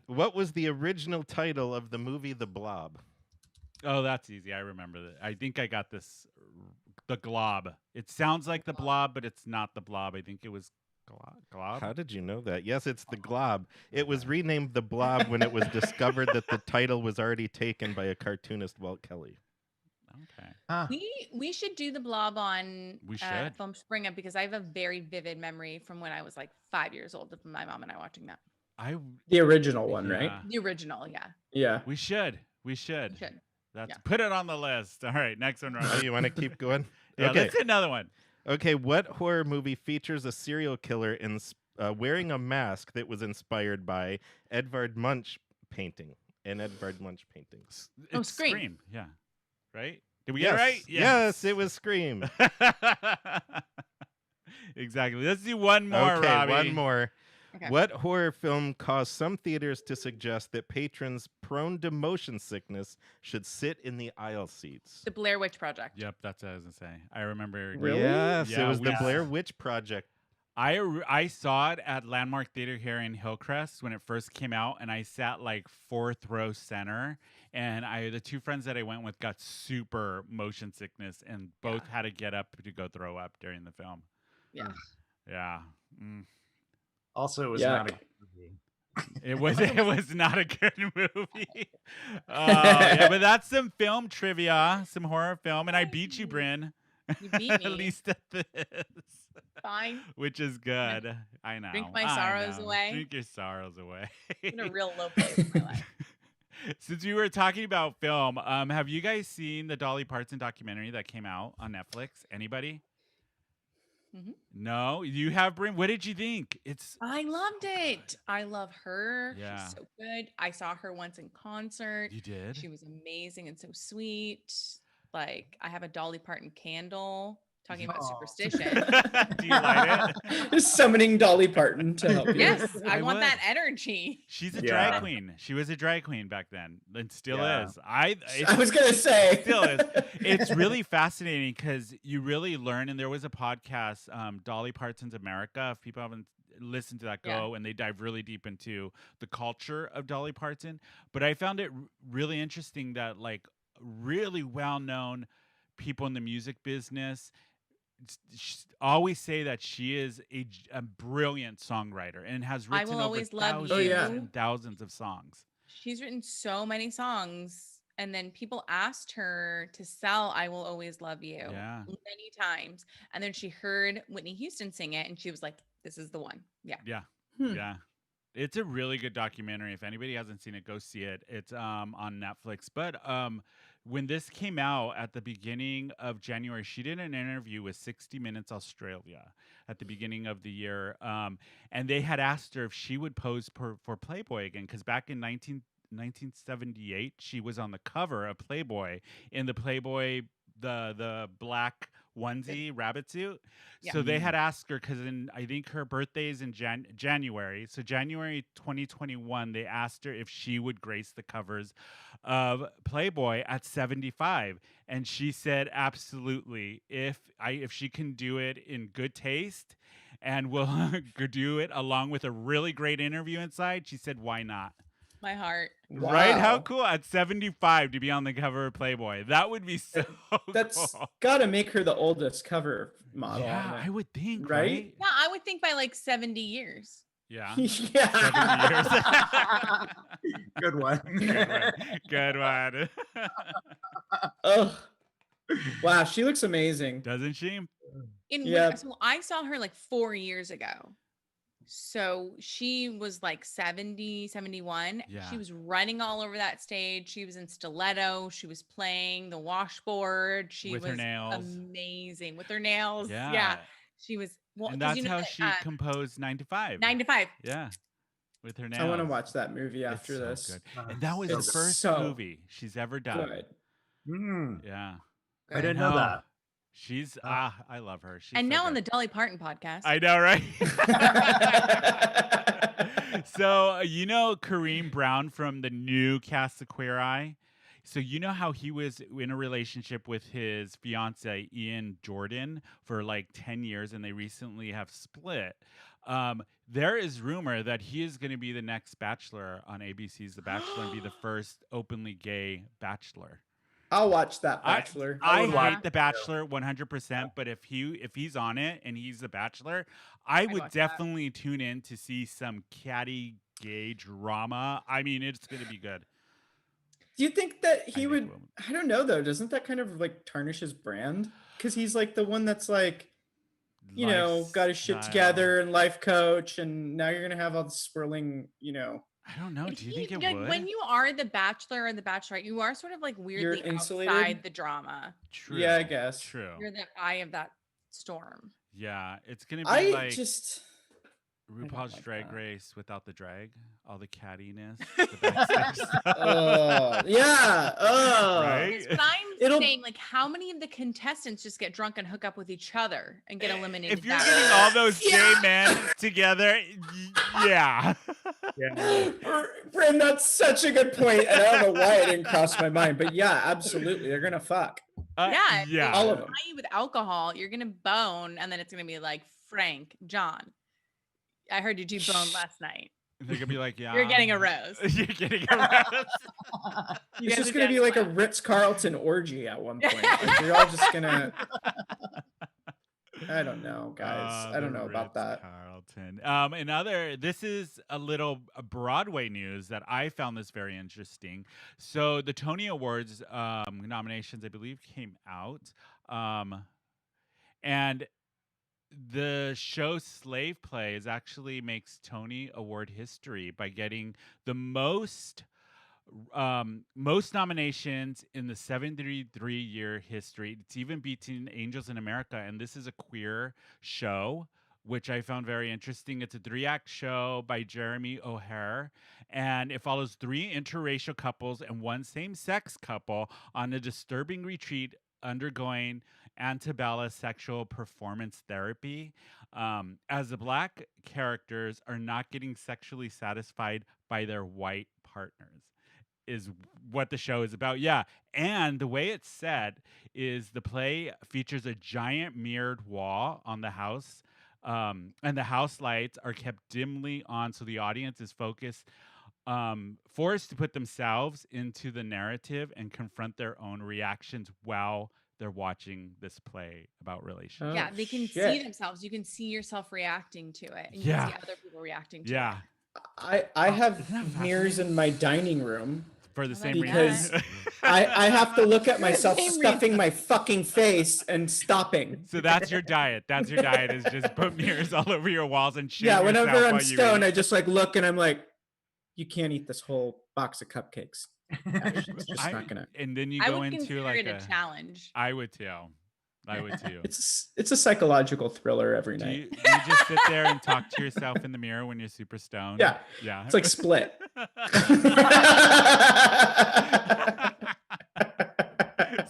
what was the original title of the movie The Blob? Oh, that's easy. I remember that. I think I got this. The Glob. It sounds like the Blob, but it's not the Blob. I think it was Glob. How did you know that? Yes, it's The Glob. It was renamed The Blob when it was discovered that the title was already taken by a cartoonist, Walt Kelly. Okay. We should do the blob on We should. Film Springer because I have a very vivid memory from when I was like 5 years old of my mom and I watching that. The original one, right? Yeah. The original, yeah. Yeah. We should. We should. We should. That's Yeah. put it on the list. All right, next one. Oh, Ron. you want to keep going? Yeah, Okay. let's do another one. Okay, what horror movie features a serial killer wearing a mask that was inspired by Edvard Munch painting? An Edvard Munch painting. It's Scream. Yeah. Right? Did we get it right? Yes, it was Scream. Exactly. Let's do one more, Okay, Robbie. one more. Okay. What horror film caused some theaters to suggest that patrons prone to motion sickness should sit in the aisle seats? The Blair Witch Project. Yep, that's what I was gonna say. I remember. Really? Yes, Yeah, it was the we- Blair Witch Project. I saw it at Landmark Theater here in Hillcrest when it first came out, and I sat like 4th row center. And the two friends that I went with got super motion sickness, and both had to get up to go throw up during the film. Yeah. Yeah. Mm. Also, it was Yuck. not a good movie. It was not a good movie. Yeah, but that's some film trivia, some horror film, and I beat you, Bryn. You beat At me. least at this. Fine. Which is good. I know. Drink my I sorrows know. away. Drink your sorrows away. In a real low place in my life. Since we were talking about film, have you guys seen the Dolly Parton documentary that came out on Netflix? Anybody? Mhm. No, you have, Bryn. What did you think? I loved it. I love her. Yeah. She's so good. I saw her once in concert. You did. She was amazing and so sweet. Like, I have a Dolly Parton candle talking about Aw. superstition. Do you like it? Just summoning Dolly Parton to help you. Yes, I I want would. that energy. She's a Yeah. drag queen. She was a drag queen back then, and still Yeah. is. I was gonna say. Still is. It's really fascinating because you really learn. And there was a podcast, Dolly Parton's America. If people haven't listened to that, go and they dive really deep into the culture of Dolly Parton. But I found it really interesting that like really well-known people in the music business always say that she is a brilliant songwriter and has I written Will over Always Love thousands You. Oh, yeah. and thousands of songs. She's written so many songs. And then people asked her to sell I Will Always Love You Yeah. many times. And then she heard Whitney Houston sing it and she was like, this is the one. Yeah. Yeah. Hmm. Yeah. It's a really good documentary. If anybody hasn't seen it, go see it. It's on Netflix. But when this came out at the beginning of January, she did an interview with 60 Minutes Australia at the beginning of the year. And they had asked her if she would pose for Playboy again, because back in 1978, she was on the cover of Playboy in the Playboy, the black onesie rabbit suit. Yeah. So they had asked her because I think her birthday is in January. So January 2021, they asked her if she would grace the covers of Playboy at 75, and she said absolutely. If she can do it in good taste, and will do it along with a really great interview inside, she said, why not? My heart. Right? How Wow. cool at 75 to be on the cover of Playboy. That would be so That's cool. gotta make her the oldest cover model. Yeah, on I would think, Right? right? Yeah, I would think by like 70 years. Yeah. it. Yeah. 7 years. Good one. Good one. Oh, wow, she looks amazing. Doesn't she? Yeah. So I saw her like 4 years ago. So she was like 70, 71. Yeah. She was running all over that stage. She was in stiletto. She was playing the washboard. She With her was nails. amazing with her nails. Yeah. Yeah. She was, well, And 'cause that's you know how that, she composed 9 to 5. 9 to 5. Yeah. With her nails. I want to watch that movie It's after so this. good. And that was the It's first so movie she's ever done. Good. Yeah. I didn't know that. She's I love her. She's And so now on good. the Dolly Parton podcast. I know, right? So, you know Kareem Brown from the new cast of Queer Eye? So, you know how he was in a relationship with his fiance, Ian Jordan, for like 10 years, and they recently have split. There is rumor that he is going to be the next Bachelor on ABC's The Bachelor and be the first openly gay Bachelor. I'll watch that Bachelor. I would watch hate The Bachelor 100%, but if he's on it and he's the Bachelor, I would watch that. definitely tune in to see some catty gay drama. I mean, it's going to be good. Do you think that I he make would? women. I don't know though. Doesn't that kind of like tarnish his brand? Because he's like the one that's like, got his shit together Lifestyle. and life coach, and now you're gonna have all the swirling, I don't know. But Do you think it like, would? when you are the bachelor or the bachelorette, you are sort of like weirdly insulated? outside the drama. True. Yeah, I guess. True. You're the eye of that storm. Yeah, it's gonna be I like just RuPaul's like Drag that. Race without the drag, all the cattiness, the backstage stuff. Yeah. Right? That's what I'm It'll- saying. Like, how many of the contestants just get drunk and hook up with each other and get eliminated? If you're that getting way? all those gay men together, yeah. Yeah. Bryn, that's such a good point, and I don't know why it didn't cross my mind, but yeah, absolutely, they're gonna fuck. Yeah, yeah. all of them. You with alcohol, you're gonna bone, and then it's gonna be like, Frank, John, I heard you do bone last night. They're gonna be like, yeah. You're getting a rose. You're getting a rose. It's guys just are gonna be dead like a flat. Ritz-Carlton orgy at one point. Like, you're all just gonna. I don't know, guys. I don't know about that. Carlton. This is a little Broadway news that I found this very interesting. So the Tony Awards nominations, I believe, came out, and the show Slave Plays actually makes Tony Award history by getting the most nominations in the 73-year history. It's even beating Angels in America, and this is a queer show, which I found very interesting. It's a 3-act show by Jeremy O'Hare, and it follows 3 interracial couples and 1 same-sex couple on a disturbing retreat undergoing antebellum sexual performance therapy, as the Black characters are not getting sexually satisfied by their white partners, is what the show is about. Yeah. And the way it's set is the play features a giant mirrored wall on the house, and the house lights are kept dimly on, so the audience is forced to put themselves into the narrative and confront their own reactions while they're watching this play about relationships. Yeah, they can see shit. themselves. You can see yourself reacting to it, and you Yeah. can see other people reacting to Yeah. it. I Isn't have that mirrors in my dining room. For the Oh, same because reason. I have to look at myself Same stuffing my fucking face and stopping. So that's your diet. That's your diet, is just put mirrors all over your walls and shame Yeah, whenever yourself I'm while you stoned, eat. I just like look and I'm like, you can't eat this whole box of cupcakes. Ash. It's just not gonna. And then you I go would into consider like it a challenge. I would too. I would too. It's a psychological thriller every Do night. you just sit there and talk to yourself in the mirror when you're super stoned? Yeah. Yeah. It's like Split.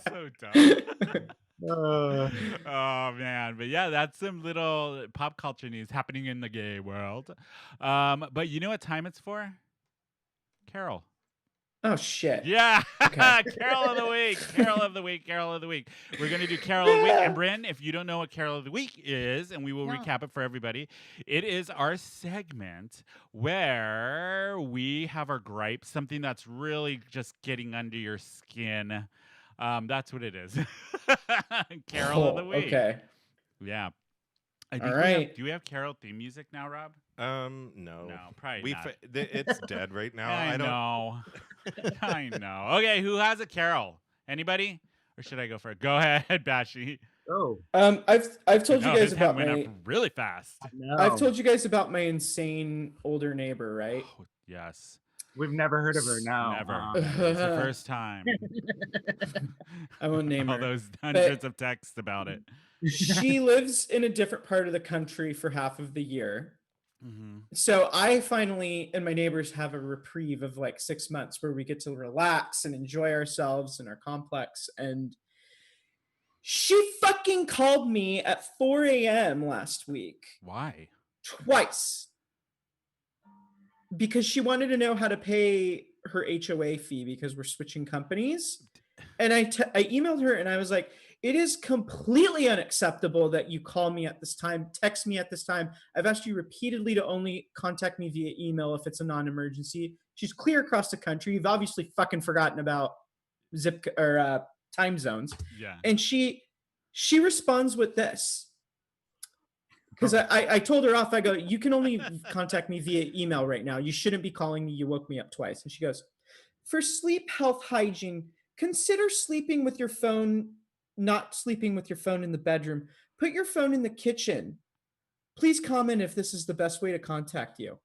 So dumb. Uh, Oh man, but yeah, that's some little pop culture news happening in the gay world. But you know what time it's for? Carol. Oh shit. Yeah, Okay. Carol of the week, Carol of the week, Carol of the week. We're gonna do Carol of the week, and Bryn, if you don't know what Carol of the week is, and we will No. recap it for everybody, it is our segment where we have our gripes, something that's really just getting under your skin. That's what it is. Carol of the week. Okay. Yeah. I All think right. do we have Carol theme music now, Rob? No. No, probably We not. it's dead right now. I don't. know. I know. Okay, who has a Carol? Anybody? Or should I go for it? Go ahead, Bashy. oh, I've told you No, guys this hand about went my. up really fast. no. I've told you guys about my insane older neighbor, right? Oh, yes. We've never heard of her. No. Never. uh-uh. It's the first time. I won't name All her. those hundreds of texts about it. She lives in a different part of the country for half of the year. Mm-hmm. So I finally and my neighbors have a reprieve of like 6 months where we get to relax and enjoy ourselves in our complex. And she fucking called me at 4 a.m. last week Why? twice because she wanted to know how to pay her HOA fee because we're switching companies. And I emailed her and I was like, it is completely unacceptable that you call me at this time, text me at this time. I've asked you repeatedly to only contact me via email if it's a non-emergency. She's clear across the country. You've obviously fucking forgotten about time zones. Yeah. And she responds with this. Because I told her off, I go, you can only contact me via email right now. You shouldn't be calling me. You woke me up twice. And she goes, For sleep health hygiene, consider sleeping with your phone, not sleeping with your phone in the bedroom. Put your phone in the kitchen. Please comment if this is the best way to contact you.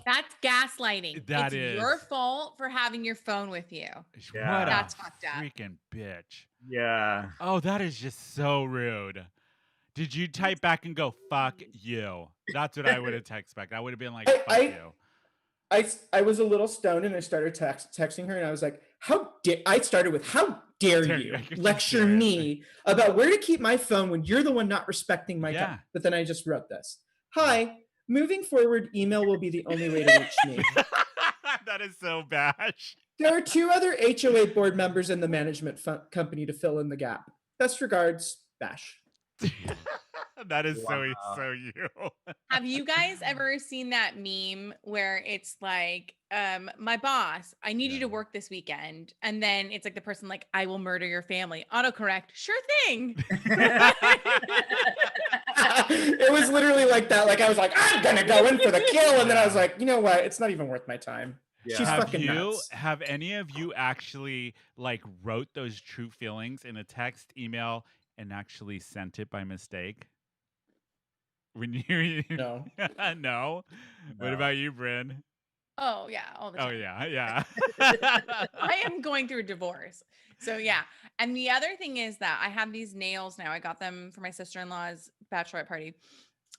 That's gaslighting. That It's is. your fault for having your phone with you. What That's a fucked up. freaking bitch. Yeah. Oh, that is just so rude. Did you type back and go, fuck you? That's what I would have texted back. I would have been like, fuck you. I was a little stoned and I started texting her and I was like, I started with, how dare you lecture me about where to keep my phone when you're the one not respecting my time. But then I just wrote this. Hi, moving forward, email will be the only way to reach me. That is so bash. There are 2 other HOA board members in the management company to fill in the gap. Best regards, Bash. That is so you. Have you guys ever seen that meme where it's like, my boss, I need you to work this weekend. And then it's like the person like, I will murder your family. Autocorrect, sure thing. It was literally like that. Like I was like, I'm going to go in for the kill. And then I was like, you know what? It's not even worth my time. Yeah. She's fucking nuts. Have any of you actually like wrote those true feelings in a text, email, and actually sent it by mistake? When you No. No? What about you, Bryn? Oh yeah, all the time. Oh yeah. I am going through a divorce. So yeah. And the other thing is that I have these nails now. I got them for my sister-in-law's bachelorette party.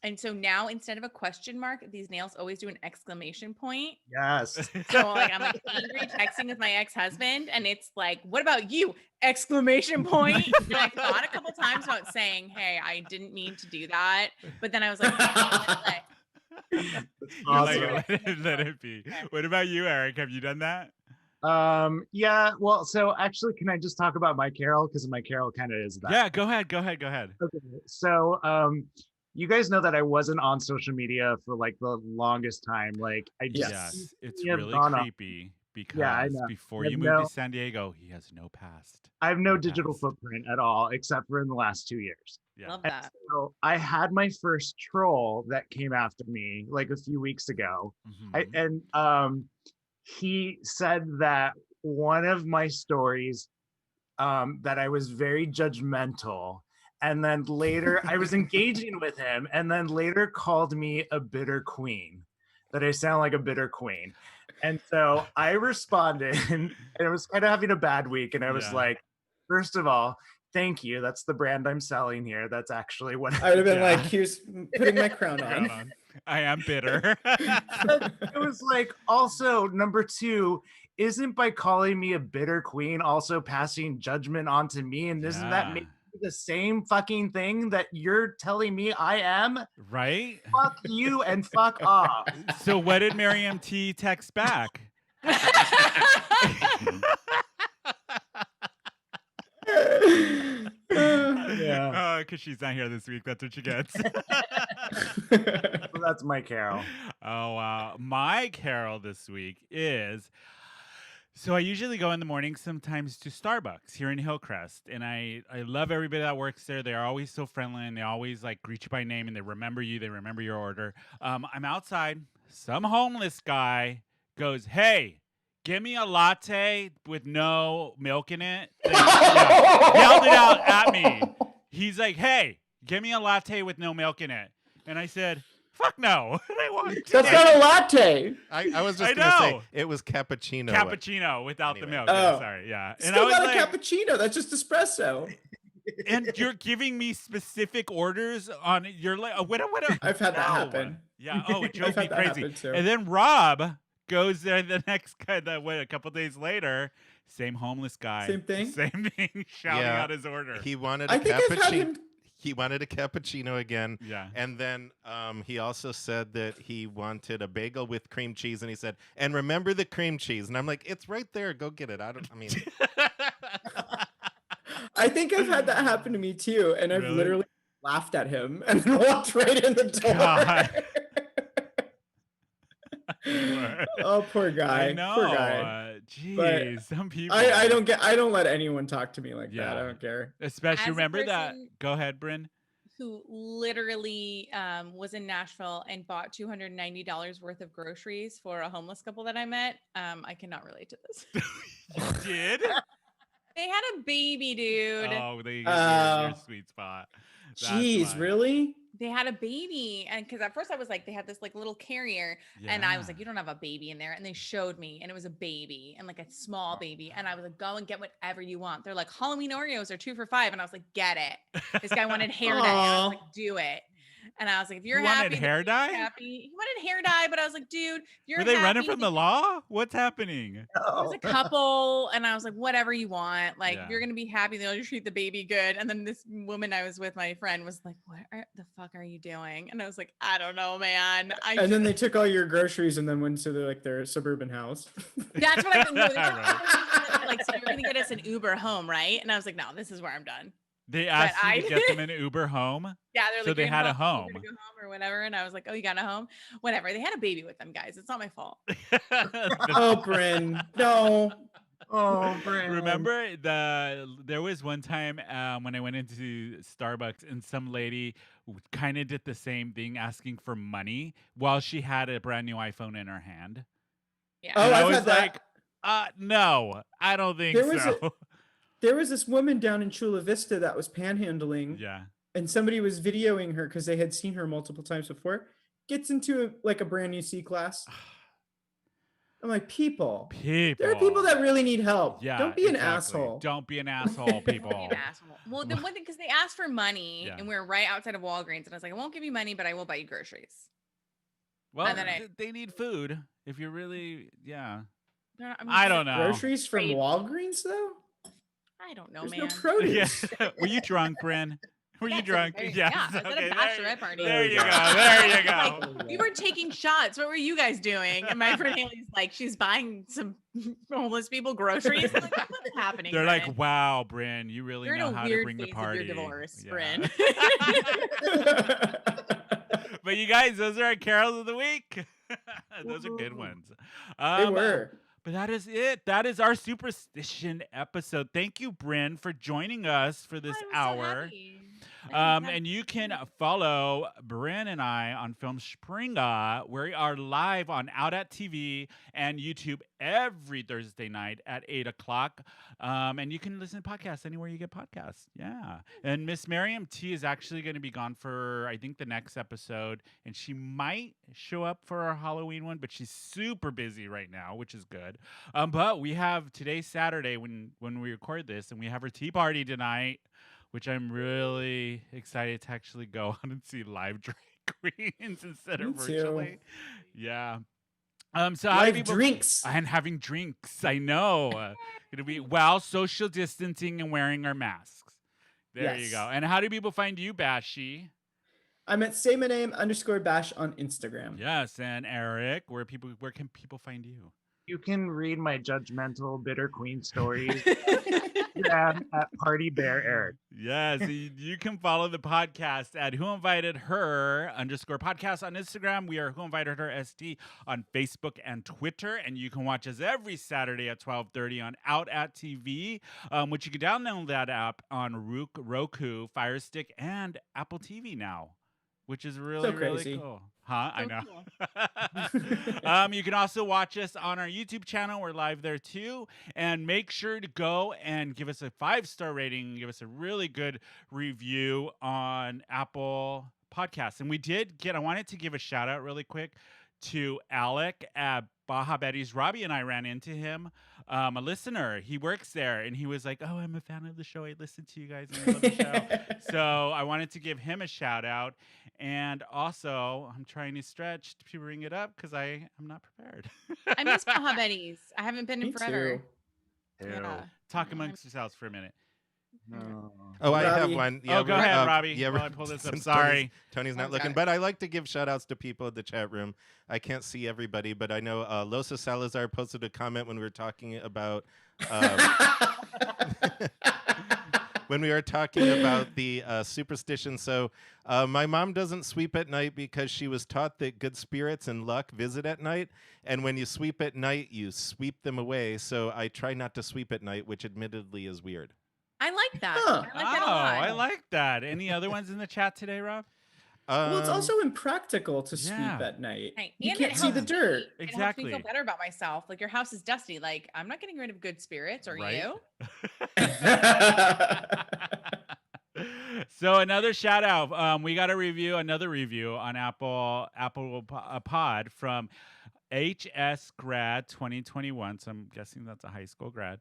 And so now instead of a question mark, these nails always do an exclamation point. Yes. So like I'm like angry texting with my ex-husband and it's like, what about you? Exclamation point. And I thought a couple times about saying, hey, I didn't mean to do that. But then I was like, let it be. What about you, Eric? Have you done that? Yeah, well, so actually, can I just talk about my Carol? Because my Carol kind of is that. Yeah, go ahead. Okay, so you guys know that I wasn't on social media for like the longest time. Like I just it's really creepy because before you moved to San Diego, he has no past. I have no digital footprint at all, except for in the last 2 years. Yeah. Love that. So I had my first troll that came after me like a few weeks ago. He said that one of my stories that I was very judgmental. And then later I was engaging with him and then later called me a bitter queen, that I sound like a bitter queen. And so I responded and I was kind of having a bad week. And I was like, first of all, thank you. That's the brand I'm selling here. That's actually what I would have been like, here's putting my crown on. I am bitter. It was like, also, number 2, isn't by calling me a bitter queen also passing judgment onto me? And isn't that maybe the same fucking thing that you're telling me I am? Right? Fuck you and fuck off. So what did Miriam T text back? Yeah. Because she's not here this week. That's what she gets. So that's my Carol. Oh, wow. My Carol this week is... So I usually go in the morning sometimes to Starbucks here in Hillcrest, and I love everybody that works there. They're always so friendly, and they always like greet you by name, and they remember you. They remember your order. I'm outside. Some homeless guy goes, "Hey, give me a latte with no milk in it." Yelled it out at me. He's like, "Hey, give me a latte with no milk in it," and I said, "Fuck no." That's not a latte. I was just going to say, it was cappuccino. Cappuccino without the milk. Oh. Yeah, sorry, yeah. Still and not a cappuccino. That's just espresso. And you're giving me specific orders on, you're like, what? I've had that happen. Yeah, it drove me crazy. And then Rob goes there the next guy, a couple days later, same homeless guy. Same thing? Same thing, shouting out his order. He wanted a cappuccino. He wanted a cappuccino again. Yeah. And then he also said that he wanted a bagel with cream cheese. And he said, and remember the cream cheese. And I'm like, it's right there. Go get it. I think I've had that happen to me too. And I've literally laughed at him and then walked right in the door. God. Oh, poor guy. I know. Poor guy. Jeez, some people. I don't let anyone talk to me like that. I don't care. Especially remember that. Go ahead, Bryn. who literally was in Nashville and bought $290 worth of groceries for a homeless couple that I met. I cannot relate to this. You did? They had a baby, dude. Oh, they get your sweet spot. That's Jeez, why. really? They had a baby, and because at first I was like, they had this like little carrier, and I was like, Yeah. you don't have a baby in there, and they showed me, and it was a baby, and like a small baby, and I was like, go and get whatever you want. They're like, Halloween Oreos are 2 for $5, and I was like, get it. This guy wanted hair dye, and I was Aw. like, do it. And I was like, if you're He wanted happy, hair the baby's dye? happy. He wanted hair dye, but I was like, dude, you're Were they running happy, from the law? What's happening? It was a couple, and I was like, whatever you want. Like, Yeah. if you're gonna be happy, they'll just treat the baby good. And then this woman I was with, my friend, was like, what the fuck are you doing? And I was like, I don't know, man. And then they took all your groceries and then went to their suburban house. That's what I no, Right. like, so you're gonna get us an Uber home, right? And I was like, no, this is where I'm done. They asked you to I- get them an Uber home? Yeah, they're So like, they "You're had a gonna home. Uber to go home or whatever. And I was like, oh, you got a home? Whatever. They had a baby with them, guys. It's not my fault. Oh, Bryn, no. Oh, Bryn. Remember there was one time when I went into Starbucks and some lady kind of did the same thing, asking for money while she had a brand new iPhone in her hand. Yeah. Oh, And I I've was had that. like, no, I don't think There was so. There was this woman down in Chula Vista that was panhandling, Yeah. and somebody was videoing her because they had seen her multiple times before. Gets into a brand new C class. I'm like, people. There are people that really need help. Yeah, Don't be an exactly. asshole. Don't be an asshole, people. Be an asshole. Well, the one thing, because they asked for money, Yeah. and we were right outside of Walgreens, and I was like, I won't give you money, but I will buy you groceries. Well, And then they need food. If you're really, yeah. I don't know. Groceries from Great. Walgreens, though? I don't know, There's man. no produce. Yeah. Were you drunk, Bryn? Were you Yes, drunk? very- Yes. yeah, I was at a Okay, bachelorette party. There you go. There There you Like, go. we were taking shots. What were you guys doing? And my friend Haley's like, she's buying some homeless people groceries. I'm like, what's happening? They're Bryn? like, wow, Bryn, you really You're in know a how to weird bring the phase of party. your divorce, Yeah. Bryn. But you guys, those are our carols of the week. Those are good ones. They were. But that is it. That is our superstition episode. Thank you, Bryn, for joining us for this I'm so hour. happy. I'm And you can follow Bryn and I on Film Springa. We are live on Out at TV and YouTube every Thursday night at 8 o'clock. And you can listen to podcasts anywhere you get podcasts. Yeah. And Miss Miriam T is actually going to be gone for, I think, the next episode. And she might show up for our Halloween one, but she's super busy right now, which is good. But we have today's Saturday when we record this, and we have our tea party tonight, which I'm really excited to actually go on and see live drag queens instead of Me too. virtually. Yeah. So how do Live people drinks. and having drinks? I know. It'll be while social distancing and wearing our masks. There you Yes. go. And how do people find you, Bashy? I'm at _bash on Instagram. Yes, and Eric, where can people find you? You can read my judgmental bitter queen stories at Party Bear Eric. Yes, you can follow the podcast at Who Invited Her _podcast on Instagram. We are Who Invited Her SD on Facebook and Twitter, and you can watch us every Saturday at 12:30 on Out at TV, which you can download that app on Roku, Fire Stick, and Apple TV now, which is really crazy. really cool. Huh? I So know. You can also watch us on our YouTube channel. We're live there too. And make sure to go and give us a 5-star rating. Give us a really good review on Apple Podcasts. And I wanted to give a shout out really quick to Alec at Baja Betty's. Robbie and I ran into him, a listener. He works there, and he was like, "Oh, I'm a fan of the show. I listen to you guys and I love the show." So I wanted to give him a shout out. And also, I'm trying to stretch to bring it up because I am not prepared. I miss Baja Betty's. I haven't been in Me forever. too. Yeah. Talk amongst yourselves for a minute. Oh, I have Robbie. one. Oh, go ahead, Robbie. Yeah, While I pull this up. since Sorry. Tony's not Oh, looking, God. but I like to give shout outs to people in the chat room. I can't see everybody, but I know Losa Salazar posted a comment when we were talking about when we were talking about the superstition. So my mom doesn't sweep at night because she was taught that good spirits and luck visit at night. And when you sweep at night, you sweep them away. So I try not to sweep at night, which admittedly is weird. I like that. Huh. I like that a lot. I like that. Any other ones in the chat today, Rob? Well, it's also impractical to yeah. sweep at night. Right. You And can't it see the helps me- dirt. It helps me Exactly. feel better about myself. Like your house is dusty. Like I'm not getting rid of good spirits, or Right? you? So another shout out. We got another review on Apple Pod from HS grad 2021. So I'm guessing that's a high school grad.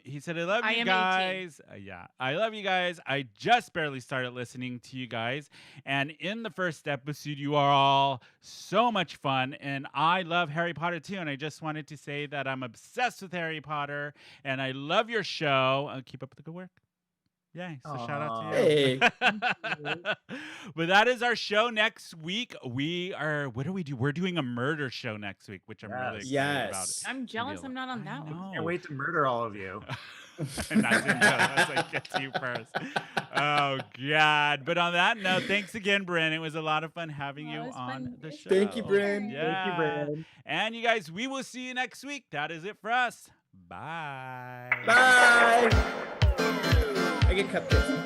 He said, I love I you am 18. guys. Yeah, I love you guys. I just barely started listening to you guys. And in the first episode, you are all so much fun. And I love Harry Potter too. And I just wanted to say that I'm obsessed with Harry Potter and I love your show. Keep up the good work. Yay. So shout out to you. Hey. But that is our show next week. What do we do? We're doing a murder show next week, which I'm really excited about. Yes. I'm jealous I'm not on that one. one. Can't wait to murder all of you. And I didn't know. I was like, get to you first. Oh, God. But on that note, thanks again, Bryn. It was a lot of fun having you it was on fun. the It's show. Thank you, Bryn. Yeah. Thank you, Brandon. And you guys, we will see you next week. That is it for us. Bye. Bye. I get cupcakes.